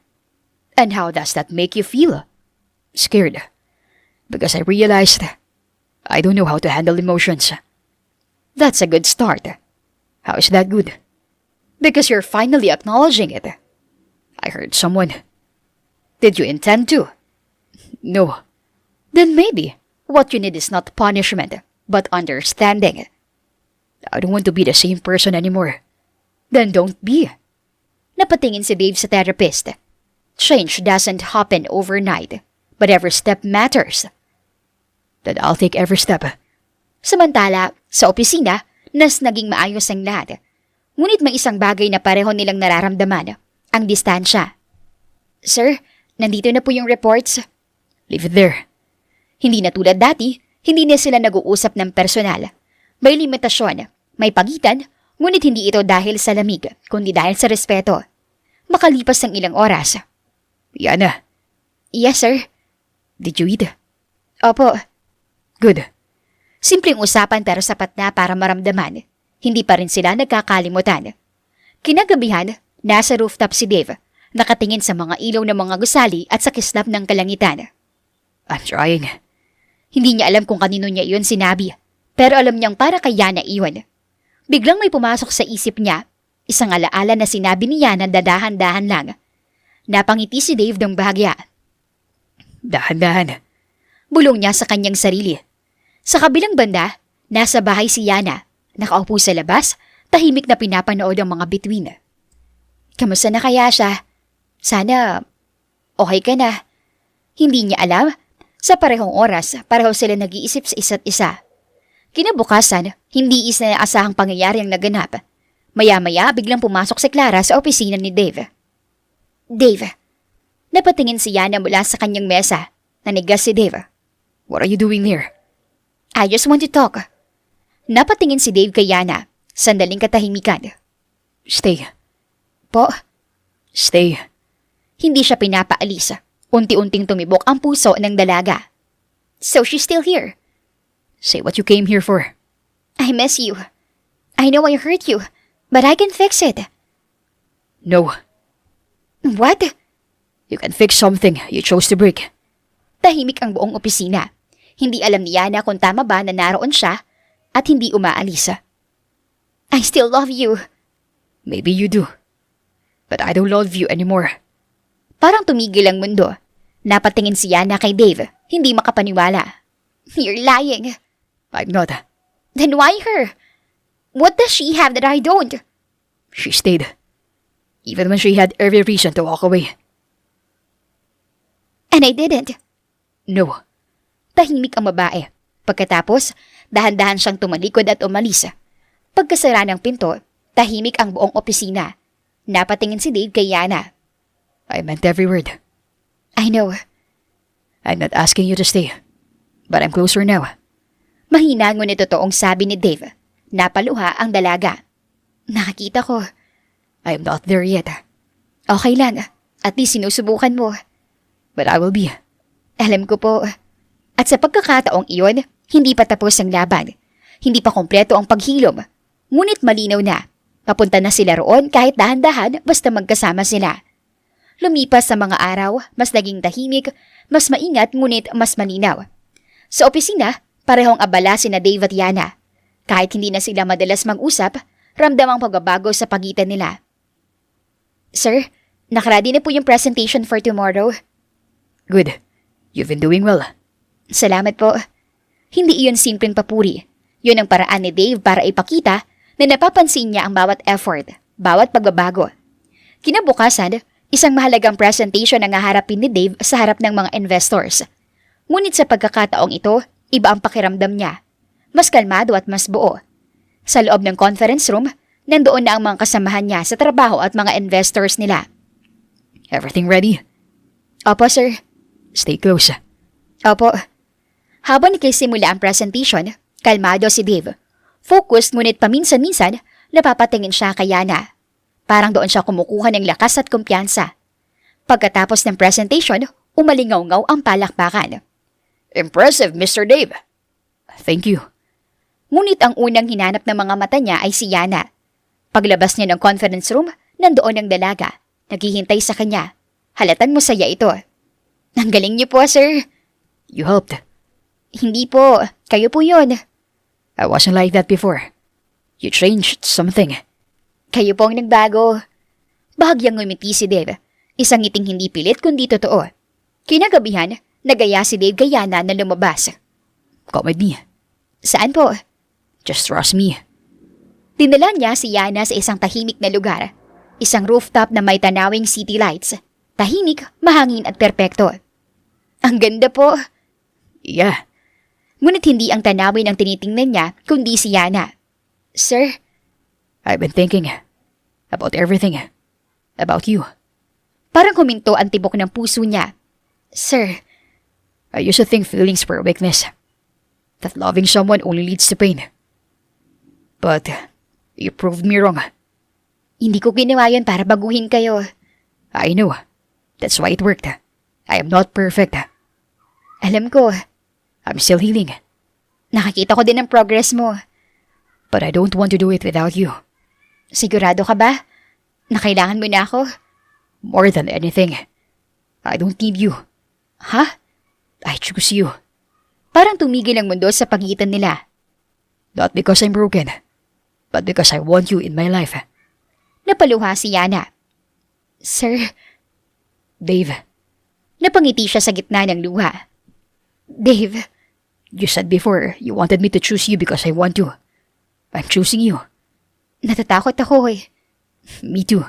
And how does that make you feel? Scared. Because I realized I don't know how to handle emotions. That's a good start. How is that good? Because you're finally acknowledging it. I heard someone. Did you intend to? No. Then maybe what you need is not punishment, but understanding. I don't want to be the same person anymore. Then don't be. Napatingin si Dave sa therapist. Change doesn't happen overnight, but every step matters. Then I'll take every step. Samantala, sa opisina, naging maayos ang lahat. Ngunit may isang bagay na pareho nilang nararamdaman, ang distansya. Sir, nandito na po yung reports. Leave it there. Hindi na tulad dati, hindi na sila nag-uusap ng personal. May limitasyon, may pagitan, ngunit hindi ito dahil sa lamig, kundi dahil sa respeto. Makalipas ng ilang oras. Yana, Yes, sir. did you eat? Opo. Good. Simpleng usapan pero sapat na para maramdaman. Hindi pa rin sila nagkakalimutan. Kinagabihan, nasa rooftop si Dave, nakatingin sa mga ilaw ng mga gusali at sa kislap ng kalangitan. I'm trying. Hindi niya alam kung kanino niya iyon sinabi, pero alam niyang para kay Yana iyon. Biglang may pumasok sa isip niya, isang alaala na sinabi ni Yana dadahan-dahan lang. Napangiti si Dave ng bahagya. Dahan-dahan. Bulong niya sa kanyang sarili. Sa kabilang banda, nasa bahay si Yana. Nakaupo sa labas, tahimik na pinapanood ang mga bituin. Kamusta na kaya siya? Sana, okay ka na. Hindi niya alam, sa parehong oras, pareho sila nag-iisip sa isa't isa. Kinabukasan, hindi inaasahang pangyayari ang naganap. Maya-maya, biglang pumasok si Clara sa opisina ni Dave. Dave, napatingin si Yana mula sa kanyang mesa. Nanigas si Dave. What are you doing here? I just want to talk. Napatingin si Dave kay Yana. Sandaling katahimikan. Stay. Po, Stay. hindi siya pinapaalis. Unti-unting tumibok ang puso ng dalaga. So she's still here. Say what you came here for. I miss you. I know I hurt you, but I can fix it. No. What? You can fix something you chose to break. Tahimik ang buong opisina. Hindi alam ni Yana kung tama ba na naroon siya at hindi umaalis. I still love you. Maybe you do. But I don't love you anymore. Parang tumigil ang mundo. Napatingin si Yana kay Dave, hindi makapaniwala. You're lying. I'm not. Then why her? What does she have that I don't? She stayed. Even when she had every reason to walk away. And I didn't. No. Tahimik ang babae. Pagkatapos, dahan-dahan siyang tumalikod at umalis. Pagkasara ng pinto, tahimik ang buong opisina. Napatingin si Dave kay Yana. I meant every word. I know. I'm not asking you to stay. But I'm closer now. Mahina ngunit totoong sabi ni Dave. Napaluha ang dalaga. Nakakita ko. I'm not there yet. Okay lang. At least sinusubukan mo. But I will be. Alam ko po. At sa pagkakataong iyon, hindi pa tapos ang laban. Hindi pa kompleto ang paghilom. Ngunit malinaw na. Papunta na sila roon kahit dahan-dahan basta magkasama sila. Lumipas sa mga araw, mas naging tahimik, mas maingat ngunit mas malinaw. Sa opisina, parehong abala sina Dave at Yana. Kahit hindi na sila madalas mag-usap, ramdam ang pagbabago sa pagitan nila. Sir, nakaredy na po yung presentation for tomorrow. Good. You've been doing well. Salamat po. Hindi iyon simpleng papuri. Yun ang paraan ni Dave para ipakita na napapansin niya ang bawat effort, bawat pagbabago. Kinabukasan, isang mahalagang presentation ang haharapin ni Dave sa harap ng mga investors. Ngunit sa pagkakataong ito, iba ang pakiramdam niya. Mas kalmado at mas buo. Sa loob ng conference room, Nandoon na ang mga kasamahan niya sa trabaho at mga investors nila. Everything ready? Opo, sir. Stay close. Opo. Habang nagsisimula ang presentation, kalmado si Dave. Focused ngunit paminsan-minsan, napapatingin siya kay Yana. Parang doon siya kumukuha ng lakas at kumpiyansa. Pagkatapos ng presentation, umalingaw-ngaw ang palakpakan. Impressive, Mr. Dave. Thank you. Ngunit ang unang hinanap ng mga mata niya ay si Yana. Paglabas niya ng conference room, nandoon ang dalaga. Naghihintay sa kanya. Halatang masaya ito. Ang galing niyo po, sir. You helped. Hindi po. Kayo po yun. I wasn't like that before. You changed something. Kayo po ang nagbago. Bahagyang ngumiti si Dave. Isang ngiting hindi pilit kundi totoo. Kinagabihan, nagaya si Dave kay Yana na lumabas. Come with me. Saan po? Just trust me. Dinala niya si Yana sa isang tahimik na lugar. Isang rooftop na may tanawing city lights. Tahimik, mahangin at perpekto. Ang ganda po. Yeah. Ngunit hindi ang tanawin ang tinitingnan niya, kundi si Yana. Sir, I've been thinking about everything. About you. parang huminto ang tibok ng puso niya. Sir, I used to think feelings were weakness. That loving someone only leads to pain. But you proved me wrong. hindi ko ginawa yun para baguhin kayo. I know. That's why it worked. I am not perfect. Alam ko, I'm still healing. nakikita ko din ang progress mo. But I don't want to do it without you. Sigurado ka ba? Na kailangan mo na ako? More than anything. I don't need you. Ha? I choose you. Parang tumigil ang mundo sa pagitan nila. Not because I'm broken, but because I want you in my life. Napaluha si Yana. Sir, Dave, napangiti siya sa gitna ng luha. Dave, you said before you wanted me to choose you because I want to. I'm choosing you. natatakot ako eh. Me too.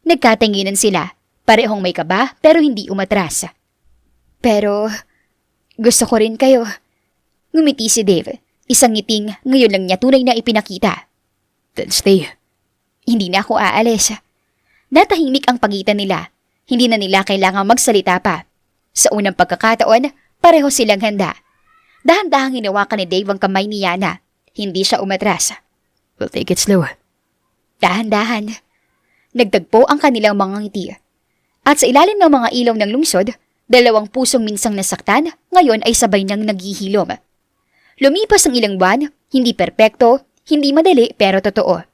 Nagkatinginan sila. Parehong may kaba pero hindi umatras. Pero, gusto ko rin kayo. Ngumiti si Dave. Isang ngiting ngayon lang niya tunay na ipinakita. Then stay. Hindi na ako aalis. Natahimik ang pagitan nila. Hindi na nila kailangang magsalita pa. Sa unang pagkakataon, pareho silang handa. Dahan-dahang hinawakan ni Dave ang kamay ni Yana. Hindi siya umatras. We'll take it slow. Dahan-dahan. Nagtagpo ang kanilang mga ngiti. At sa ilalim ng mga ilaw ng lungsod, dalawang pusong minsang nasaktan, ngayon ay sabay nang naghihilom. Lumipas ang ilang buwan, hindi perpekto, hindi madali pero totoo.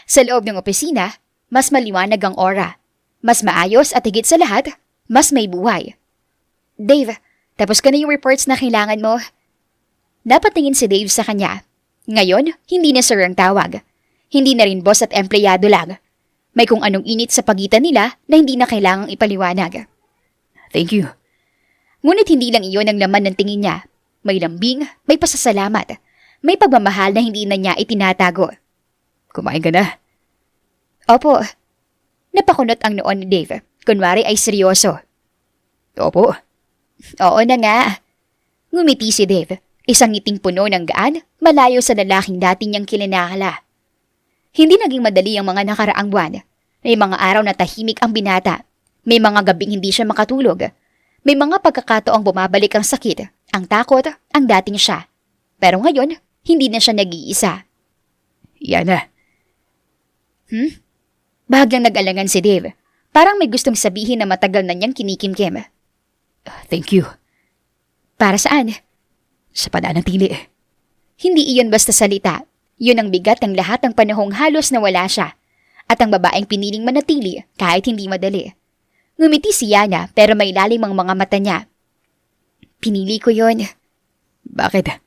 Sa loob ng opisina, mas maliwanag ang aura. Mas maayos at higit sa lahat, mas may buhay. Dave, tapos ka na yung reports na kailangan mo? Napatingin si Dave sa kanya. Ngayon, hindi na sir ang tawag. Hindi na rin boss at empleyado lang. May kung anong init sa pagitan nila na hindi na kailangang ipaliwanag. Thank you. Ngunit hindi lang iyon ang laman ng tingin niya. May lambing, may pasasalamat, may pagmamahal na hindi na niya itinatago. Kumain ka na? Opo. Napakunot ang noon ni Dave. Kunwari ay seryoso. Opo. Oo na nga. Ngumiti si Dave. Isang ngiting puno ng gaan, malayo sa lalaking dati niyang kilinakala. Hindi naging madali ang mga nakaraang buwan. May mga araw na tahimik ang binata. May mga gabing hindi siya makatulog. May mga pagkakataong bumabalik ang sakit, ang takot, ang dating siya. Pero ngayon, hindi na siya nag-iisa. Yana. Bahagyang nag-alangan si Dave. Parang may gustong sabihin na matagal na niyang kinikimkim. Thank you. Para saan? Sa pananatili. Hindi iyon basta salita. Yun ang bigat ng lahat ng panahong halos nawala siya. At ang babaeng piniling manatili kahit hindi madali. Ngumiti si Yana pero may lalim ang mga mata niya. Pinili ko yon. Bakit?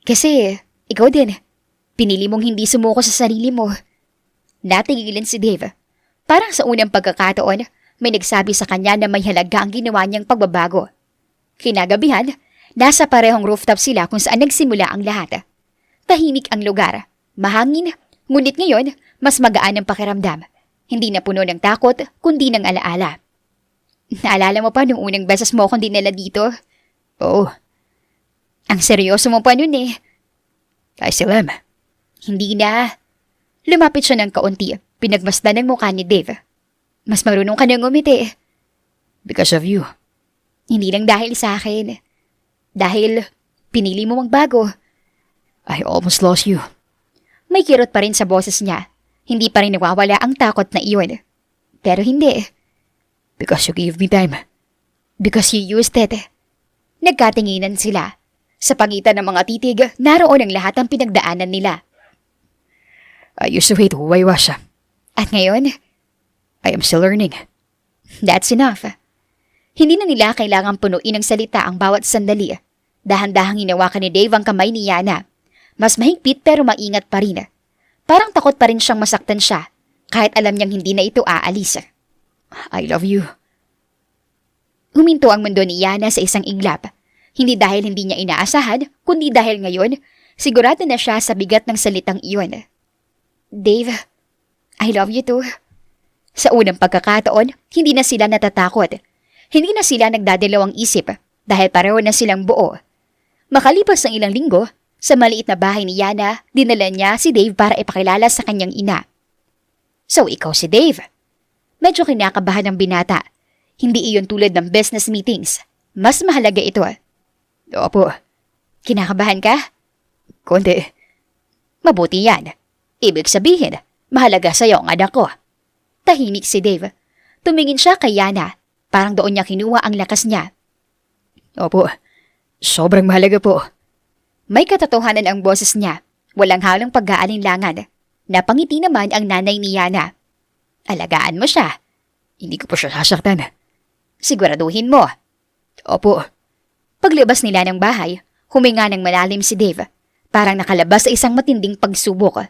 Kasi, ikaw din. Pinili mong hindi sumuko sa sarili mo. Natigilan si Dave. Parang sa unang pagkakataon, may nagsabi sa kanya na may halaga ang ginawa niyang pagbabago. Kinagabihan, nasa parehong rooftop sila kung saan nagsimula ang lahat. Tahimik ang lugar, mahangin, ngunit ngayon, mas magaan ang pakiramdam. Hindi na puno ng takot, kundi ng alaala. Naalala mo pa nung unang beses mo akong dinala dito? Oo. Ang seryoso mo pa nun eh. I still am. Hindi na. Lumapit siya ng kaunti, pinagmasdan ng mukha ni Dave. Mas marunong ka nang umiti. Because of you. Hindi lang dahil sa akin. Dahil pinili mo magbago. I almost lost you. May kirot pa rin sa boses niya. Hindi pa rin nawawala ang takot na iyon. Pero hindi. Because you gave me time. Because you used it. Nagkatinginan sila. Sa pagitan ng mga titig, naroon ang lahat ng pinagdaanan nila. I used to hate who I was. At ngayon, I am still learning. that's enough. Hindi na nila kailangang punuin ng salita ang bawat sandali. Dahan-dahang hinawakan ni Dave ang kamay ni Yana. Mas mahigpit pero maingat pa rin. Parang takot pa rin siyang masaktan siya, kahit alam niyang hindi na ito aalis. I love you. Huminto ang mundo ni Yana sa isang iglap. Hindi dahil hindi niya inaasahan, kundi dahil ngayon, sigurado na siya sa bigat ng salitang iyon. Dave, I love you too. Sa unang pagkakataon, hindi na sila natatakot. Hindi na sila nagdadalawang isip dahil pareho na silang buo. Makalipas ng ilang linggo, sa maliit na bahay ni Yana, dinala niya si Dave para ipakilala sa kanyang ina. So ikaw si Dave. Medyo kinakabahan ng binata. Hindi iyon tulad ng business meetings. Mas mahalaga ito. Opo. Kinakabahan ka? Konti. Mabuti yan. Ibig sabihin, mahalaga sa'yo ang anak ko. Tahimik si Dave. Tumingin siya kay Yana. Parang doon niya kinuha ang lakas niya. Opo. Sobrang mahalaga po. May katotohanan ang boses niya. Walang halong pag-aalinlangan. Napangiti naman ang nanay ni Yana. Alagaan mo siya. Hindi ko po siya sasaktan. Siguraduhin mo. Opo. Paglabas nila ng bahay, huminga ng malalim si Dave. Parang nakalabas sa isang matinding pagsubok.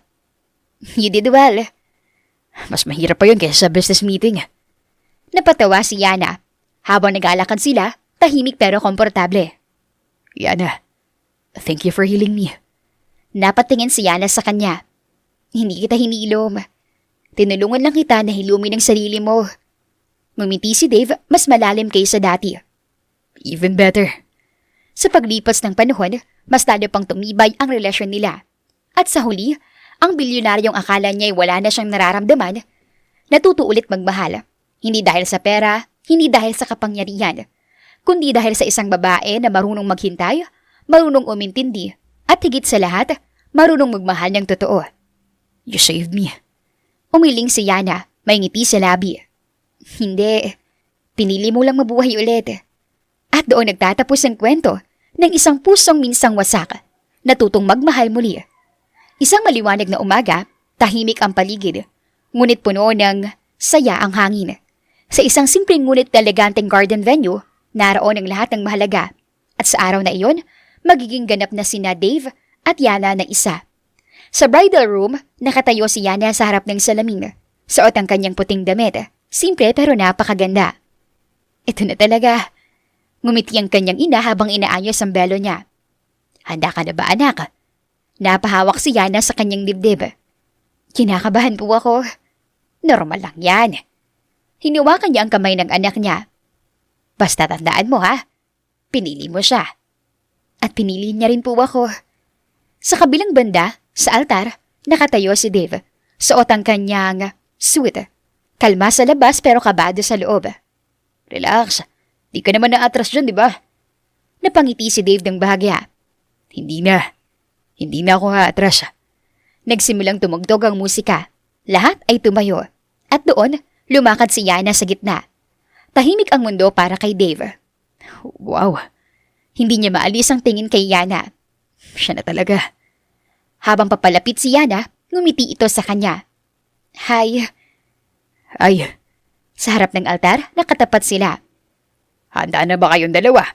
You did well. Mas mahirap pa yun kaysa sa business meeting. Napatawa si Yana. Habang nag-alakad sila, tahimik pero komportable. Yana, thank you for healing me. Napatingin si Yana sa kanya. Hindi kita hinilom. Tinulungan lang kita na hilumin ang sarili mo. Ngumiti si Dave mas malalim kaysa dati. Even better. Sa paglipas ng panahon, mas lalo pang tumibay ang relasyon nila. At sa huli, ang bilyonaryong akala niya ay wala na siyang nararamdaman, natuto ulit magmahal. Hindi dahil sa pera, hindi dahil sa kapangyarihan, kundi dahil sa isang babae na marunong maghintay, marunong umintindi, at higit sa lahat, marunong magmahal ng totoo. You saved me. Umiling si Yana, may ngiti sa labi. Hindi, pinili mo lang mabuhay ulit. At doon nagtatapos ang kwento ng isang pusong minsang wasak, natutong magmahal muli. Isang maliwanag na umaga, tahimik ang paligid, ngunit puno ng saya ang hangin. Sa isang simpleng ngunit eleganteng garden venue, naroon ang lahat ng mahalaga. At sa araw na iyon, magiging ganap na sina Dave at Yana na isa. Sa bridal room, nakatayo si Yana sa harap ng salamin. Suot ang kanyang puting damit. Simple pero napakaganda. Ito na talaga. Ngumiti ang kanyang ina habang inaayos ang belo niya. Handa ka na ba, anak? Napahawak si Yana sa kanyang dibdib. Kinakabahan po ako. Normal lang yan. Hinawakan niya ang kamay ng anak niya. Basta tandaan mo ha, pinili mo siya. At pinili niya rin po ako. Sa kabilang banda, sa altar, nakatayo si Dave. Suot ang kanyang suit. Kalma sa labas pero kabado sa loob. Relax, di ka naman naatras dyan, di ba? Napangiti si Dave ng bahagya. Hindi na ako haatras. Nagsimulang tumugtog ang musika. Lahat ay tumayo. At doon, lumakad si Yana sa gitna. Tahimik ang mundo para kay Dave. Wow. Hindi niya maalis ang tingin kay Yana. Siya na talaga. Habang papalapit si Yana, ngumiti ito sa kanya. Hi. Ay, Sa harap ng altar, nakatapat sila. handa na ba kayong dalawa?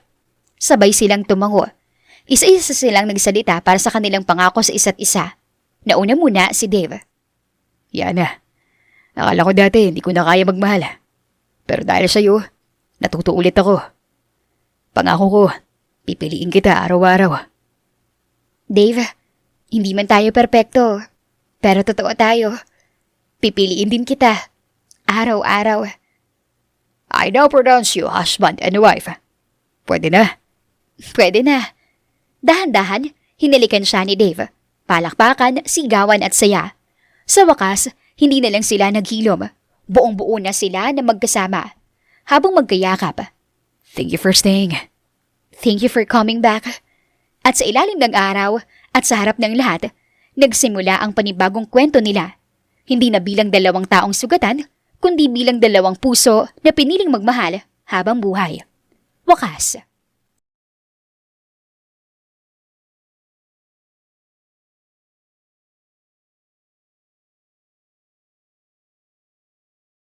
Sabay silang tumango. Isa-isa silang nagsalita para sa kanilang pangako sa isa't isa. Nauna muna si Dave. Yana, akala ko dati hindi ko na kaya magmahal. Pero dahil sa'yo, natuto ulit ako. Pangako ko, pipiliin kita araw-araw. Dave, hindi man tayo perpekto. Pero totoo tayo. Pipiliin din kita. Araw-araw. I now pronounce you husband and wife. Pwede na. Pwede na. Dahan-dahan, hinalikan siya ni Dave. Palakpakan, sigawan at saya. Sa wakas, hindi na lang sila naghilom. Buong-buo na sila na magkasama. Habang magkayakap. Thank you for staying. Thank you for coming back. At sa ilalim ng araw at sa harap ng lahat, nagsimula ang panibagong kwento nila. Hindi na bilang dalawang taong sugatan, kundi bilang dalawang puso na piniling magmahal habang buhay. Wakas.